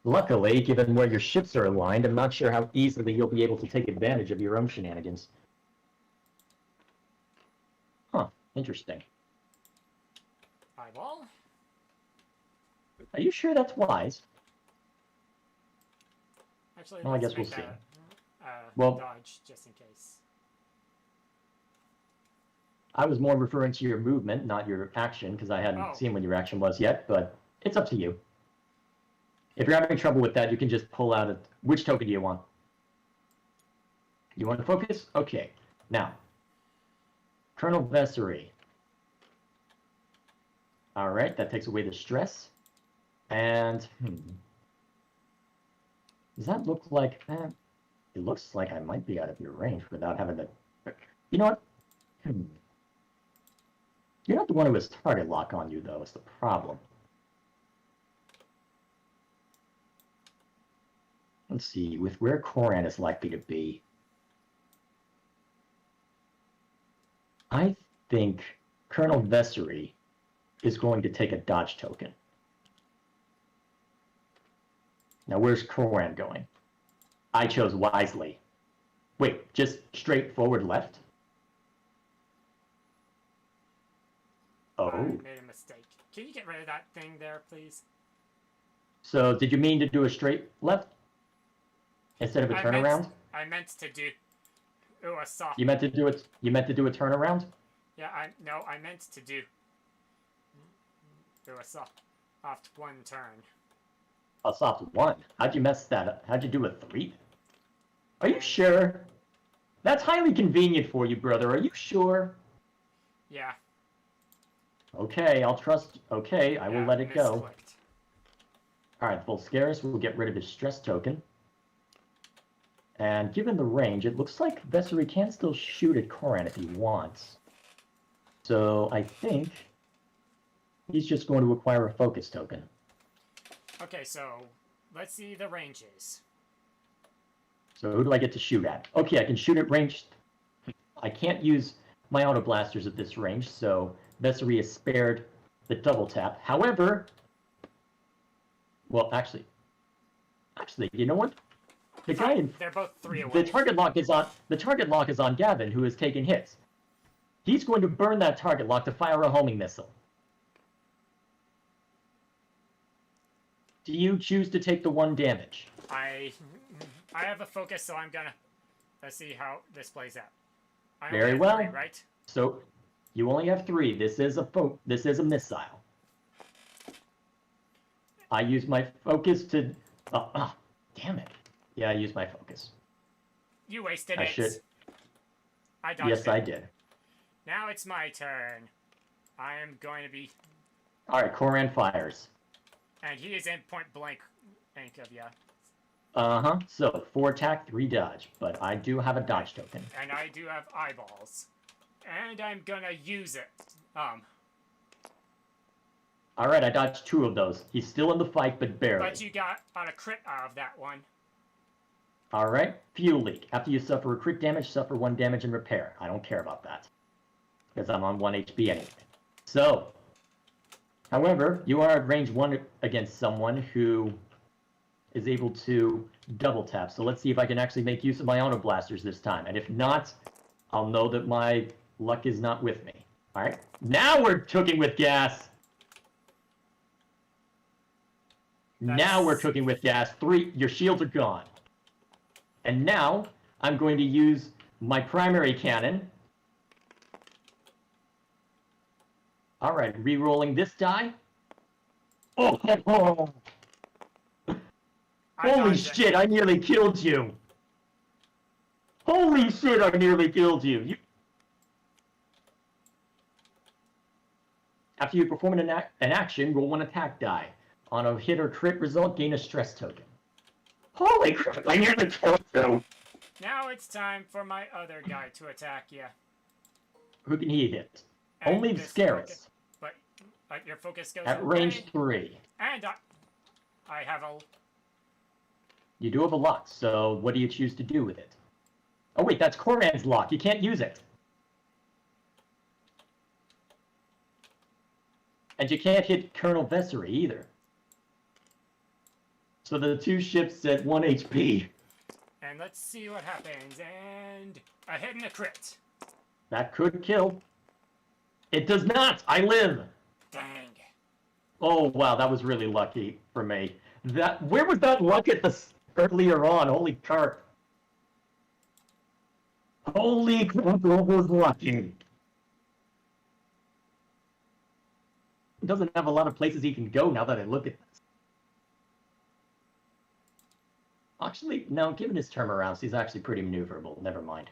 Luckily, given where your ships are aligned, I'm not sure how easily you'll be able to take advantage of your own shenanigans. Huh, interesting. Eyeball? Are you sure that's wise? Actually, well, I let's guess we'll make see. well, dodge, just in case. I was more referring to your movement, not your action, because I hadn't seen what your action was yet, but it's up to you. If you're having trouble with that, you can just pull out a... Which token do you want? You want to focus? Okay. Now, Colonel Vessery. Alright, that takes away the stress. And, does that look like... it looks like I might be out of your range without having to... You know what? You're not the one who has target lock on you, though, is the problem. Let's see, with where Coran is likely to be, I think Colonel Vessery is going to take a dodge token. Now, where's Coran going? I chose wisely. Wait, just straight forward left? Oh. I made a mistake. Can you get rid of that thing there, please? So, did you mean to do a straight left? Instead of a turnaround? I meant to do a soft... You meant to do it. You meant to do a turnaround? Yeah, I meant to do a soft 1 turn. A soft 1? How'd you mess that up? How'd you do a 3? Are you sure? That's highly convenient for you, brother. Are you sure? Yeah. Okay, I'll trust... Okay, I will let it go. Alright, Volscaris will get rid of his stress token. And given the range, it looks like Vessery can still shoot at Coran if he wants. So I think he's just going to acquire a focus token. Okay, so let's see the ranges. So who do I get to shoot at? Okay, I can shoot at range... I can't use my auto blasters at this range, so Vessery is spared the double tap. However... Well, actually, you know what? The guy in... They're both 3 away. The target lock is on Gavin, who has taken hits. He's going to burn that target lock to fire a homing missile. Do you choose to take the 1 damage? I have a focus, so I'm gonna... Let's see how this plays out. Very well. 3, right? So, you only have 3. This is a missile. I use my focus to... damn it. Yeah, I used my focus. You wasted I it. should. I dodged Yes, it. I did. Now it's my turn. I am going to be... Alright, Coran fires. And he is in point blank of you. Uh-huh. So, 4 attack, 3 dodge. But I do have a dodge token. And I do have eyeballs. And I'm gonna use it. Alright, I dodged 2 of those. He's still in the fight, but barely. But you got on a crit out of that one. Alright, fuel leak. After you suffer a crit damage, suffer 1 damage and repair. I don't care about that. Because I'm on 1 HP anyway. So, however, you are at range 1 against someone who is able to double tap. So let's see if I can actually make use of my auto blasters this time. And if not, I'll know that my luck is not with me. Alright, now we're cooking with gas! Now we're cooking with gas. 3, your shields are gone. And now I'm going to use my primary cannon. All right, re-rolling this die. Oh, holy shit, I nearly killed you. Holy shit, I nearly killed you. After you perform an action, roll 1 attack die. On a hit or crit result, gain a stress token. Holy crap, I nearly killed you. Now it's time for my other guy to attack you. Who can he hit? And only Scarus. But your focus goes at range 3. And I have a... You do have a lock, so what do you choose to do with it? Oh wait, that's Koran's lock. You can't use it. And you can't hit Colonel Vessery either. So the 2 ships at 1 HP. And let's see what happens. And a hit and a crit. That could kill. It does not. I live. Dang. Oh wow, that was really lucky for me. Where was that luck at the earlier on? Holy crap. Holy crap, that was lucky. He doesn't have a lot of places he can go now that I look at this. Actually, no, given his turnarounds, he's actually pretty maneuverable. Never mind.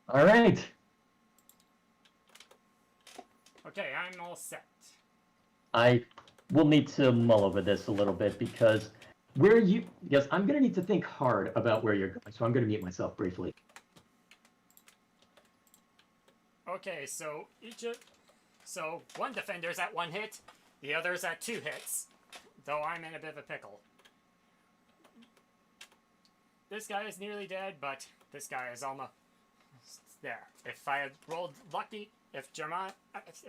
All right. Okay, I'm all set. I will need to mull over this a little bit because yes, I'm going to need to think hard about where you're going, so I'm going to mute myself briefly. Okay, so one defender's at 1 hit, the other's at 2 hits, though I'm in a bit of a pickle. This guy is nearly dead, but this guy is almost there. If I had rolled lucky, if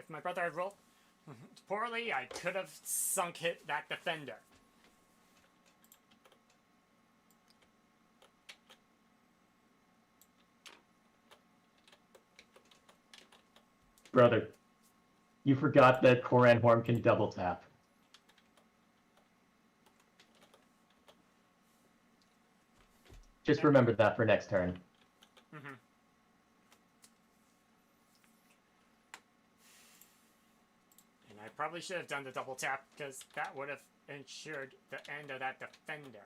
my brother had rolled poorly, I could have hit that defender. Brother, you forgot that Koran Horn can double tap. Just remember that for next turn. Mm-hmm. And I probably should have done the double tap because that would have ensured the end of that defender.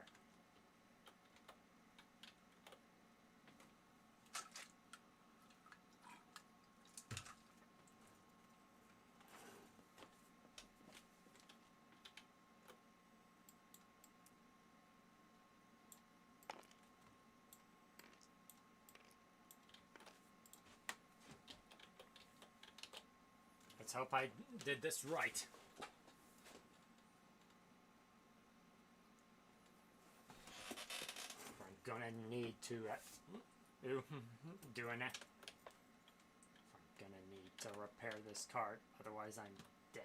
Let's hope I did this right. I'm gonna need to doing it. I'm gonna need to repair this card, otherwise I'm dead.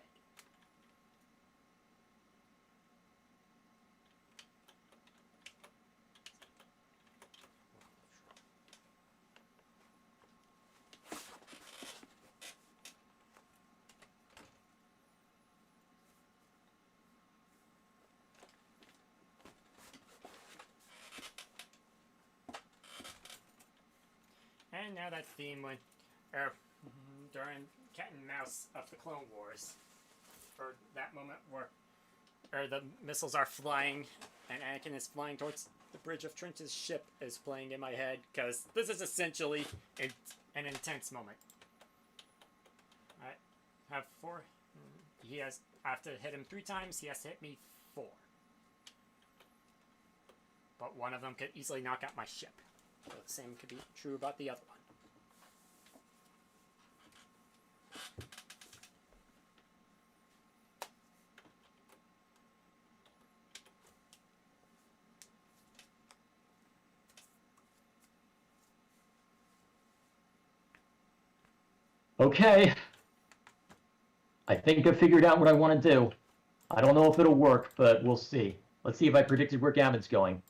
And now that theme went during Cat and Mouse of the Clone Wars, or that moment where the missiles are flying and Anakin is flying towards the bridge of Trench's ship is playing in my head, because this is essentially an intense moment. I have 4. I have to hit him 3 times, he has to hit me 4. But one of them could easily knock out my ship. So the same could be true about the other one. Okay. I think I figured out what I want to do. I don't know if it'll work, but we'll see. Let's see if I predicted where Gavin's going.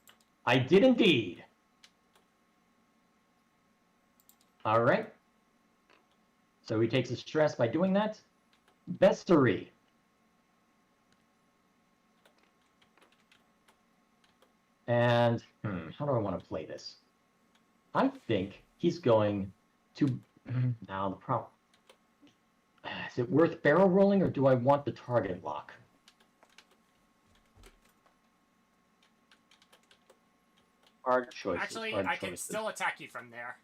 I did indeed. All right. So he takes a stress by doing that. Vessery. And how do I want to play this? I think he's going to... Now the problem... Is it worth barrel rolling, or do I want the target lock? Hard choices. Actually, hard I can choices. still attack you from there.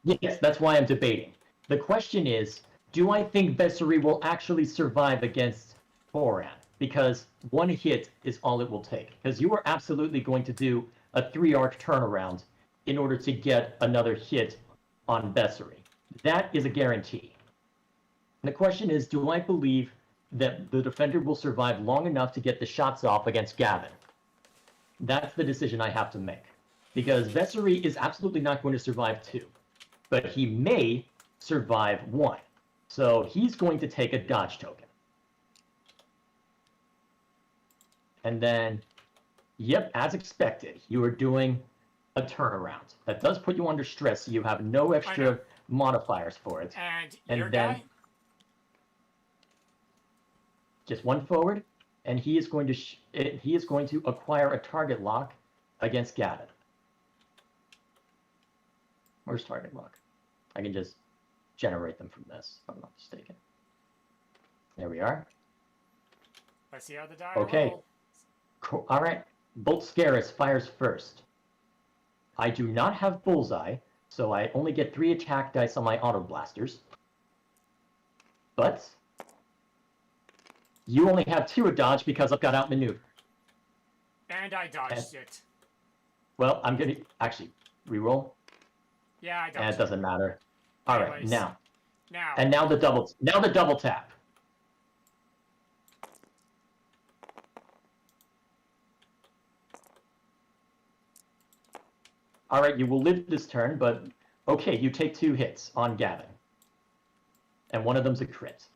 Yes, that's why I'm debating. The question is, do I think Vessery will actually survive against Boran? Because one hit is all it will take. Because you are absolutely going to do a 3-arc turnaround in order to get another hit on Vessery. That is a guarantee. And the question is, do I believe that the defender will survive long enough to get the shots off against Gavin? That's the decision I have to make. Because Vessery is absolutely not going to survive 2. But he may survive 1. So he's going to take a dodge token. And then, yep, as expected, you are doing a turnaround. That does put you under stress, so you have no extra modifiers for it. And your then, guy? Just 1 forward, and he is going to acquire a target lock against Gavin. Where's target lock? I can just generate them from this, if I'm not mistaken. There we are. Let's see how the die Okay. roll. Cool. All right. Bolt Scarus fires first. I do not have Bullseye, so I only get 3 attack dice on my auto blasters. But you only have 2 at dodge because I've got outmaneuvered. And I dodged it. Well, I'm gonna actually reroll. Yeah, I dodged And it doesn't matter. All right, Anyways. now. Now. And now the double tap. All right, you will live this turn, but okay, you take 2 hits on Gavin. And one of them's a crit.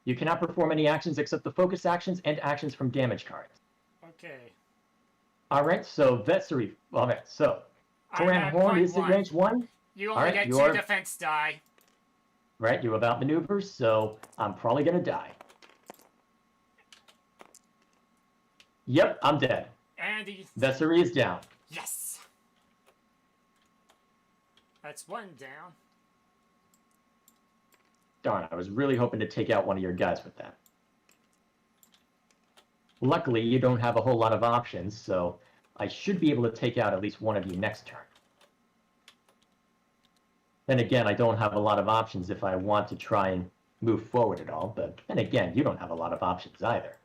You cannot perform any actions except the focus actions and actions from damage cards. Okay. All right, so Vessery. All right, so I'm Koran at Horn point is at 1. range 1. You All only right, get you 2 are- defense die. Right, you have outmaneuvers, so I'm probably gonna die. Yep, I'm dead. And he... Vessery is down. Yes! That's 1 down. Darn, I was really hoping to take out one of your guys with that. Luckily, you don't have a whole lot of options, so I should be able to take out at least one of you next turn. Then again, I don't have a lot of options if I want to try and move forward at all, but then again, you don't have a lot of options either.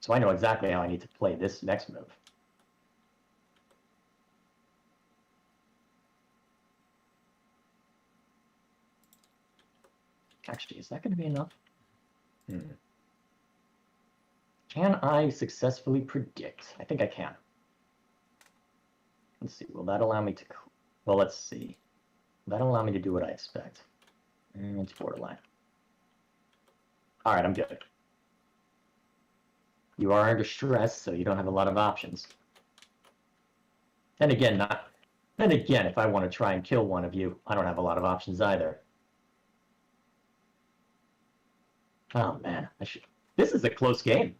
So I know exactly how I need to play this next move. Actually, is that going to be enough? Can I successfully predict? I think I can. Let's see. Will that allow me to... Well, let's see. Will that allow me to do what I expect? It's borderline. All right, I'm good. You are under stress, so you don't have a lot of options. Then again, if I want to try and kill one of you, I don't have a lot of options either. Oh man, this is a close game.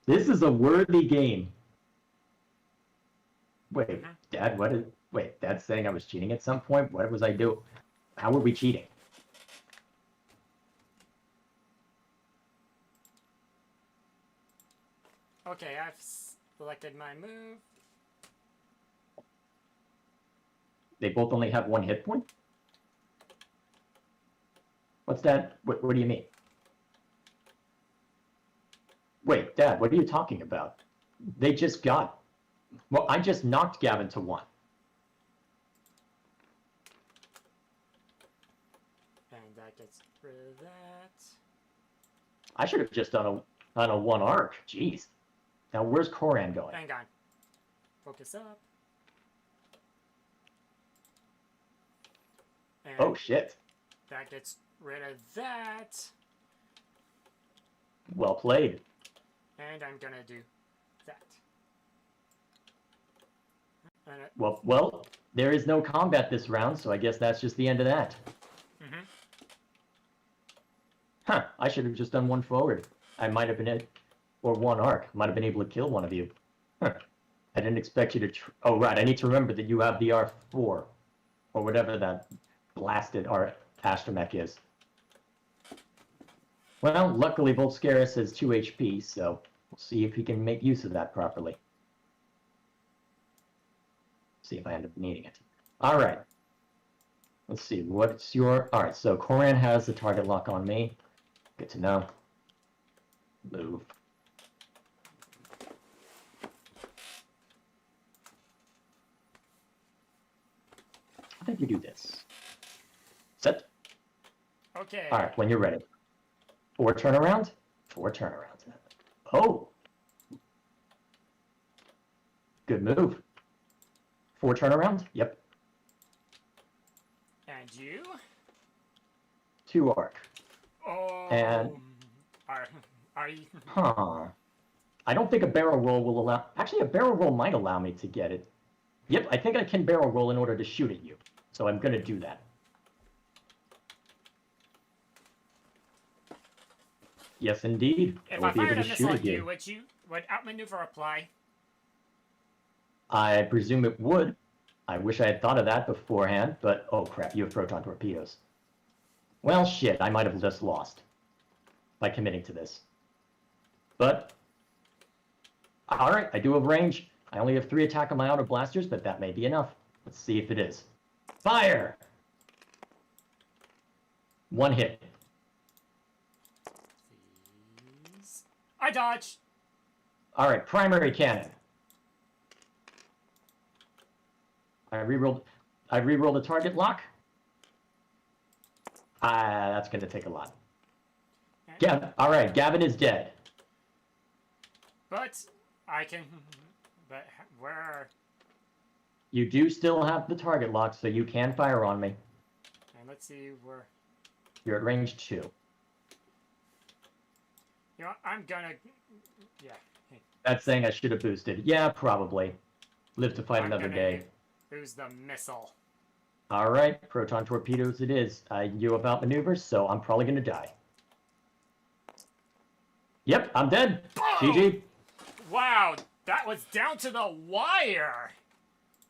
This is a worthy game. Wait, Dad, wait, Dad's saying I was cheating at some point? What was I doing? How were we cheating? Okay, I've selected my move. They both only have 1 hit point? What's that? What do you mean? Wait, Dad, what are you talking about? They just got... Well, I just knocked Gavin to 1. And that gets rid of that. I should have just done a 1 arc. Jeez. Now, where's Koran going? Hang on. Focus up. And Oh, shit. that gets rid of that. Well played. And I'm gonna do that. Well, there is no combat this round, so I guess that's just the end of that. Mm-hmm. Huh, I should have just done one forward. I might have been, or one arc. Might have been able to kill one of you. Huh. I didn't expect you to, oh right, I need to remember that you have the R4, or whatever that blasted astromech is. Well, luckily Volscaris has 2 HP, so we'll see if he can make use of that properly. See if I end up needing it. Alright. Let's see, what's your... Alright, so Koran has the target lock on me. Good to know. Move. I think you do this. Set. Okay. Alright, when you're ready. 4 turnaround? 4 turnarounds. Oh! Good move. 4 turnaround? Yep. And you? 2 arc. Oh. And... Are you... Huh. I don't think a barrel roll will allow... Actually, a barrel roll might allow me to get it. Yep, I think I can barrel roll in order to shoot at you. So I'm going to do that. Yes, indeed. If will I be able fired a to missile shoot at at you, would outmaneuver apply? I presume it would. I wish I had thought of that beforehand, but oh crap, you have proton torpedoes. Well, shit, I might have just lost by committing to this. But, alright, I do have range. I only have 3 attack on my auto blasters, but that may be enough. Let's see if it is. Fire! 1 hit. Please. I dodge! Alright, primary cannon. I rerolled the target lock. That's going to take a lot. Alright, Gavin is dead. But I can... But where... You do still have the target lock, so you can fire on me. And let's see where... You're at range 2. You know, I'm gonna... Yeah. That's saying I should have boosted. Yeah, probably. Live to fight another day. Who's the missile? Alright, proton torpedoes it is. I knew about maneuvers, so I'm probably gonna die. Yep, I'm dead. Boom! GG. Wow, that was down to the wire!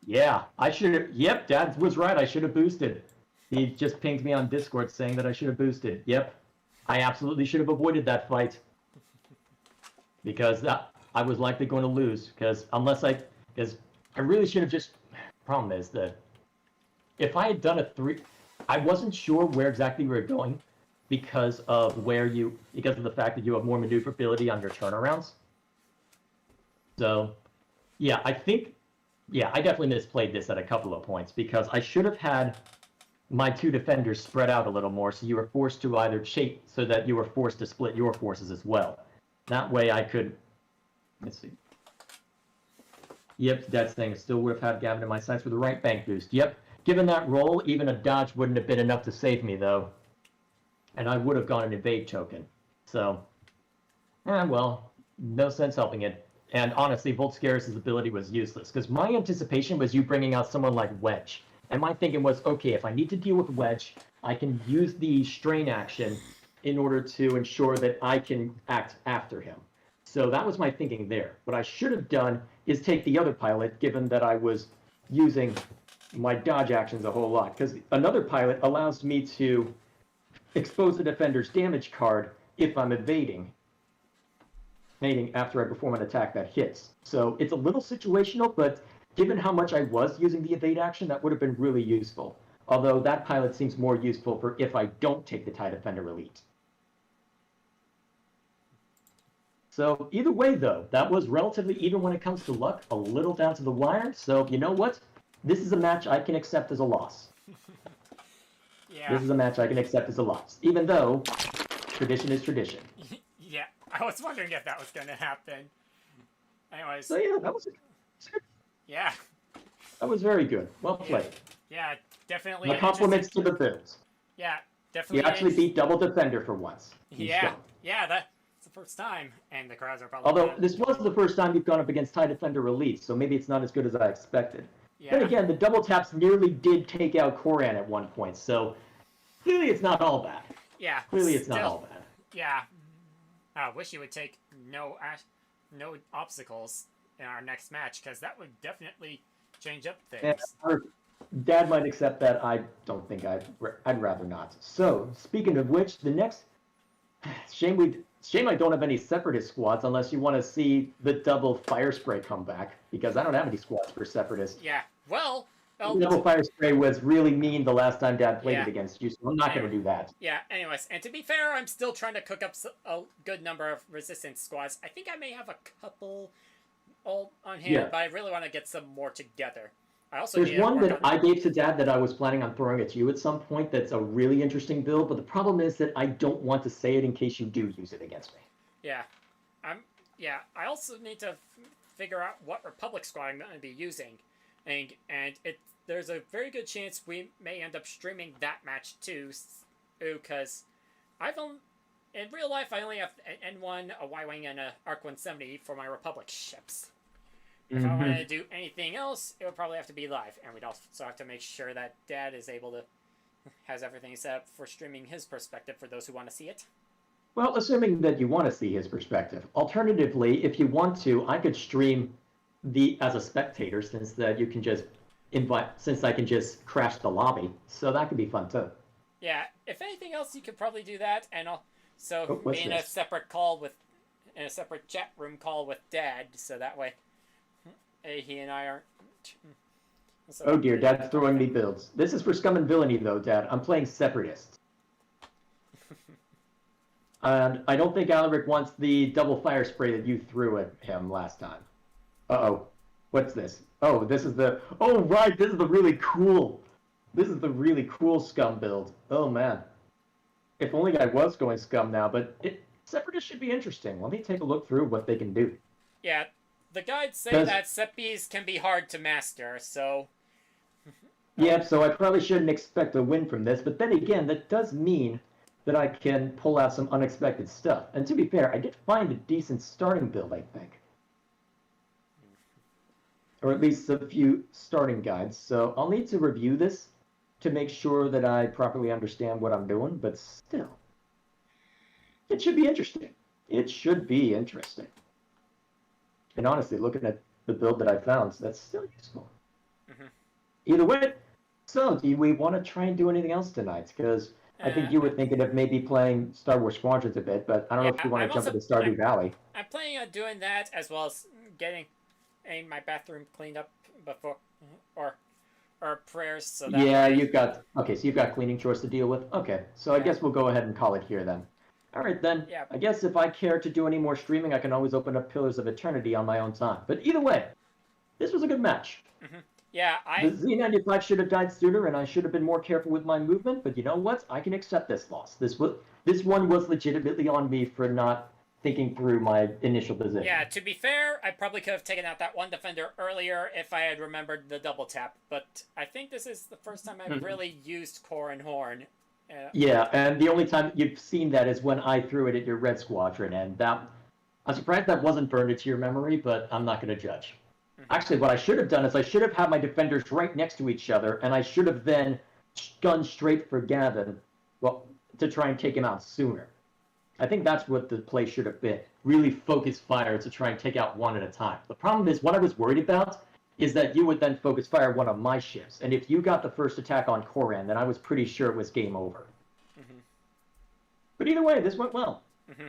Yeah, I should have... Yep, Dad was right. I should have boosted. He just pinged me on Discord saying that I should have boosted. Yep. I absolutely should have avoided that fight. Because I was likely going to lose. Because I really should have just... Problem is that if I had done a 3... I wasn't sure where exactly we were going because of the fact that you have more maneuverability on your turnarounds. So, yeah, I definitely misplayed this at a couple of points because I should have had my 2 defenders spread out a little more so you were forced to either chase, so that you were forced to split your forces as well. That way I could... Let's see. Yep, that's thing. Still would have had Gavin in my sights with the right bank boost. Yep. Given that roll, even a dodge wouldn't have been enough to save me, though. And I would have gone an evade token. So, well, no sense helping it. And honestly, Volscaris' ability was useless, because my anticipation was you bringing out someone like Wedge. And my thinking was, okay, if I need to deal with Wedge, I can use the strain action in order to ensure that I can act after him. So that was my thinking there. What I should have done is take the other pilot, given that I was using my dodge actions a whole lot. Because another pilot allows me to expose the defender's damage card if I'm evading after I perform an attack that hits. So it's a little situational, but given how much I was using the evade action, that would have been really useful. Although that pilot seems more useful for if I don't take the TIE Defender Elite. So either way, though, that was relatively even when it comes to luck, a little down to the wire. So you know what? This is a match I can accept as a loss. Yeah. This is a match I can accept as a loss, even though tradition is tradition. Yeah, I was wondering if that was going to happen. Anyways. So yeah, that was Yeah. That was very good. Well played. Yeah, definitely. My compliments to the Bills. Yeah, definitely. You actually beat double defender for once. Yeah, that's the first time, and the crowds are probably. Although this was the first time you've gone up against TIE Defender Elite, so maybe it's not as good as I expected. Yeah. Then again, the double taps nearly did take out Koran at one point, so clearly it's not all bad. Yeah. Clearly it's not all bad. Yeah. I wish you would take no obstacles in our next match, because that would definitely change up things. And Dad might accept that. I don't think I'd rather not. So, speaking of which, the next shame I don't have any Separatist squads unless you want to see the double fire spray come back, because I don't have any squads for Separatists. Yeah. Well, double fire spray was really mean the last time Dad played Yeah. it against you, so I'm not going to do that. Yeah, anyways, and to be fair, I'm still trying to cook up a good number of resistance squads. I think I may have a couple all on hand, Yeah. but I really want to get some more together. I also There's need to one work that on- I gave to Dad that I was planning on throwing at you at some point that's a really interesting build, but the problem is that I don't want to say it in case you do use it against me. Yeah, I also need to figure out what Republic squad I'm going to be using, and there's a very good chance we may end up streaming that match too, because in real life I only have an N1, a Y-wing, and a Arc 170 for my Republic ships. If I wanted to do anything else, it would probably have to be live, and we'd also have to make sure that Dad is able to has everything set up for streaming his perspective for those who want to see it. Well, assuming that you want to see his perspective. Alternatively, if you want to, I could stream as a spectator, since that you can just since I can just crash the lobby, so that could be fun too. Yeah, if anything else, you could probably do that, and also what's be in this? a separate chat room call with Dad, so that way he and I aren't. So Oh dear, Dad's throwing me builds. This is for Scum and Villainy though, Dad. I'm playing Separatists. And I don't think Alaric wants the double fire spray that you threw at him last time. Uh-oh. What's this? Oh, this is the... Oh, right, this is the really cool... This is the really cool Scum build. Oh, man. If only I was going Scum now, but Separatists should be interesting. Let me take a look through what they can do. Yeah, the guides say 'Cause- that Seppies can be hard to master, so... Yeah, so I probably shouldn't expect a win from this, but then again, that does mean that I can pull out some unexpected stuff. And to be fair, I did find a decent starting build, I think. Or at least a few starting guides. So I'll need to review this to make sure that I properly understand what I'm doing, but still, it should be interesting. It should be interesting. And honestly, looking at the build that I found, that's still useful. Mhm. Either way, so do we want to try and do anything else tonight? Because I think you were thinking of maybe playing Star Wars Squadrons a bit, but I don't know if you want to jump into Stardew Valley. I'm planning on doing that, as well as getting my bathroom cleaned up before, or prayers, so that Yeah, way- you've got cleaning chores to deal with. Okay, so I Yeah. guess we'll go ahead and call it here then. All right then. Yeah. I guess if I care to do any more streaming, I can always open up Pillars of Eternity on my own time. But either way, this was a good match. Yeah, The Z95 should have died sooner, and I should have been more careful with my movement. But you know what? I can accept this loss. This one was legitimately on me for not thinking through my initial position. Yeah, to be fair, I probably could have taken out that one defender earlier if I had remembered the double tap, but I think this is the first time I've really used Core and Horn. Yeah, and the only time you've seen that is when I threw it at your Red Squadron, and I'm surprised that wasn't burned into your memory, but I'm not going to judge. Actually, what I should have done is I should have had my defenders right next to each other, and I should have then gunned straight for Gavin, well, to try and take him out sooner. I think that's what the play should have been. Really focus fire to try and take out one at a time. The problem is, what I was worried about is that you would then focus fire one of my ships, and if you got the first attack on Koran, then I was pretty sure it was game over. But either way, this went well.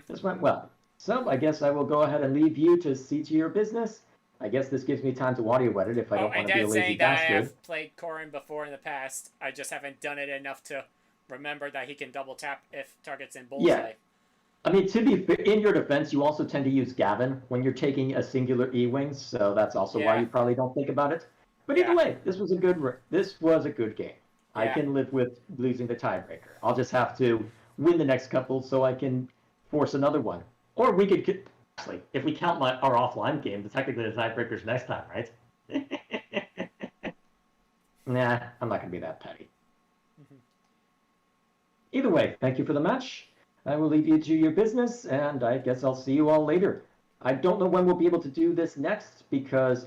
This went well. So I guess I will go ahead and leave you to see to your business. I guess this gives me time to audio edit if I don't want to be a Dad's lazy saying that I bastard. have played Corin before in the past. I just haven't done it enough to remember that he can double tap if target's in bullseye. Yeah. I mean, to be fair, in your defense, you also tend to use Gavin when you're taking a singular E-wing, so that's also why Yeah. you probably don't think about it. But either Yeah. way, this was a good game. I Yeah. can live with losing the tiebreaker. I'll just have to win the next couple so I can force another one. Or we could, actually, if we count our offline game, technically the tiebreaker's next time, right? Nah, I'm not going to be that petty. Either way, thank you for the match. I will leave you to your business, and I guess I'll see you all later. I don't know when we'll be able to do this next, because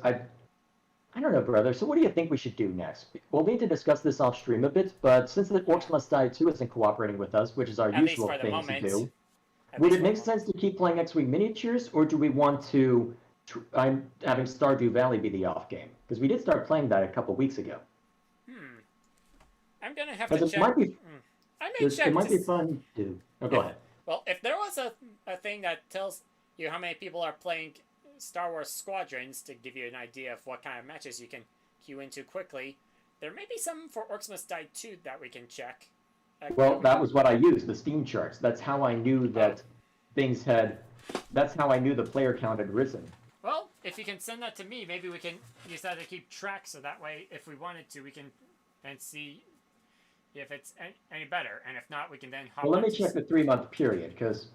I don't know, brother. So what do you think we should do next? We'll need to discuss this off stream a bit, but since the Orcs Must Die 2 isn't cooperating with us, which is our At least usual for the thing moment. to do, At would least it for make the sense to keep playing X-Wing miniatures, or do we want to I'm having Stardew Valley be the off game? Because we did start playing that a couple weeks ago. I'm gonna have to Because it check. might be, I may check. it might to be fun to. Oh, go Yeah. ahead. Well, if there was a thing that tells you how many people are playing Star Wars Squadrons to give you an idea of what kind of matches you can queue into quickly, there may be some for Orcs Must Die 2 that we can check. Well, that was what I used, the Steam charts. That's how I knew that things had. That's how I knew the player count had risen. Well, if you can send that to me, maybe we can use that to keep track, so that way, if we wanted to, we can then see if it's any better, and if not, we can then hop Well, let on me to check the 3-month period, because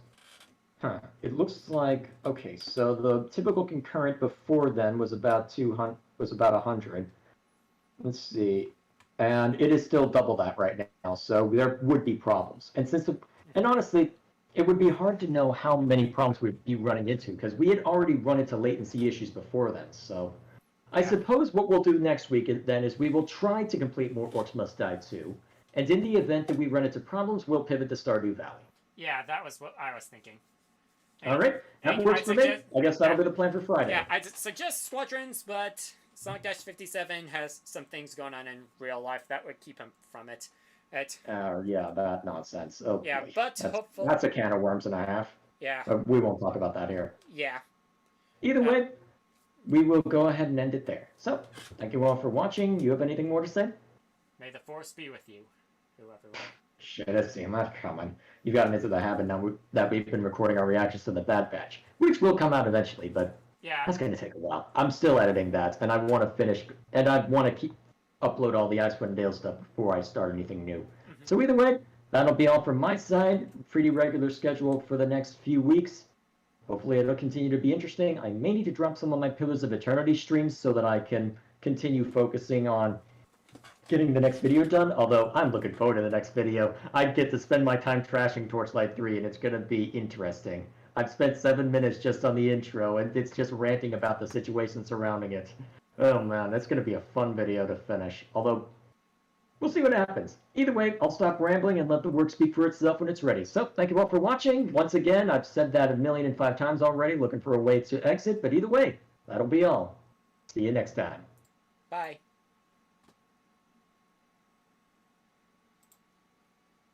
it looks like okay. So the typical concurrent before then was about 200, was about 100. Let's see, and it is still double that right now. So there would be problems, and and honestly, it would be hard to know how many problems we'd be running into because we had already run into latency issues before then. So I suppose what we'll do next week then is we will try to complete more Orcs Must Die 2, and in the event that we run into problems, we'll pivot to Stardew Valley. Yeah, that was what I was thinking. All right, that works for me. I guess that'll be the plan for Friday. Yeah, I'd suggest Squadrons, but Sonic Dash 57 has some things going on in real life that would keep him from it. Yeah, that nonsense. Oh, yeah, boy. but hopefully that's a can of worms and a half. Yeah. We won't talk about that here. Yeah. Either way, we will go ahead and end it there. So, thank you all for watching. You have anything more to say? May the force be with you, whoever. Should have seen that coming. You've gotten into the habit now that we've been recording our reactions to the Bad Batch, which will come out eventually, but yeah, that's going to take a while. I'm still editing that, and I want to finish, and I want to upload all the Icewind Dale stuff before I start anything new. So either way, that'll be all from my side. Pretty regular schedule for the next few weeks. Hopefully it'll continue to be interesting. I may need to drop some of my Pillars of Eternity streams so that I can continue focusing on getting the next video done, although I'm looking forward to the next video. I get to spend my time trashing Torchlight 3, and it's going to be interesting. I've spent 7 minutes just on the intro, and it's just ranting about the situation surrounding it. Oh man, that's going to be a fun video to finish, although we'll see what happens. Either way, I'll stop rambling and let the work speak for itself when it's ready. So, thank you all for watching. Once again, I've said that 1,000,005 times already, looking for a way to exit, but either way, that'll be all. See you next time. Bye.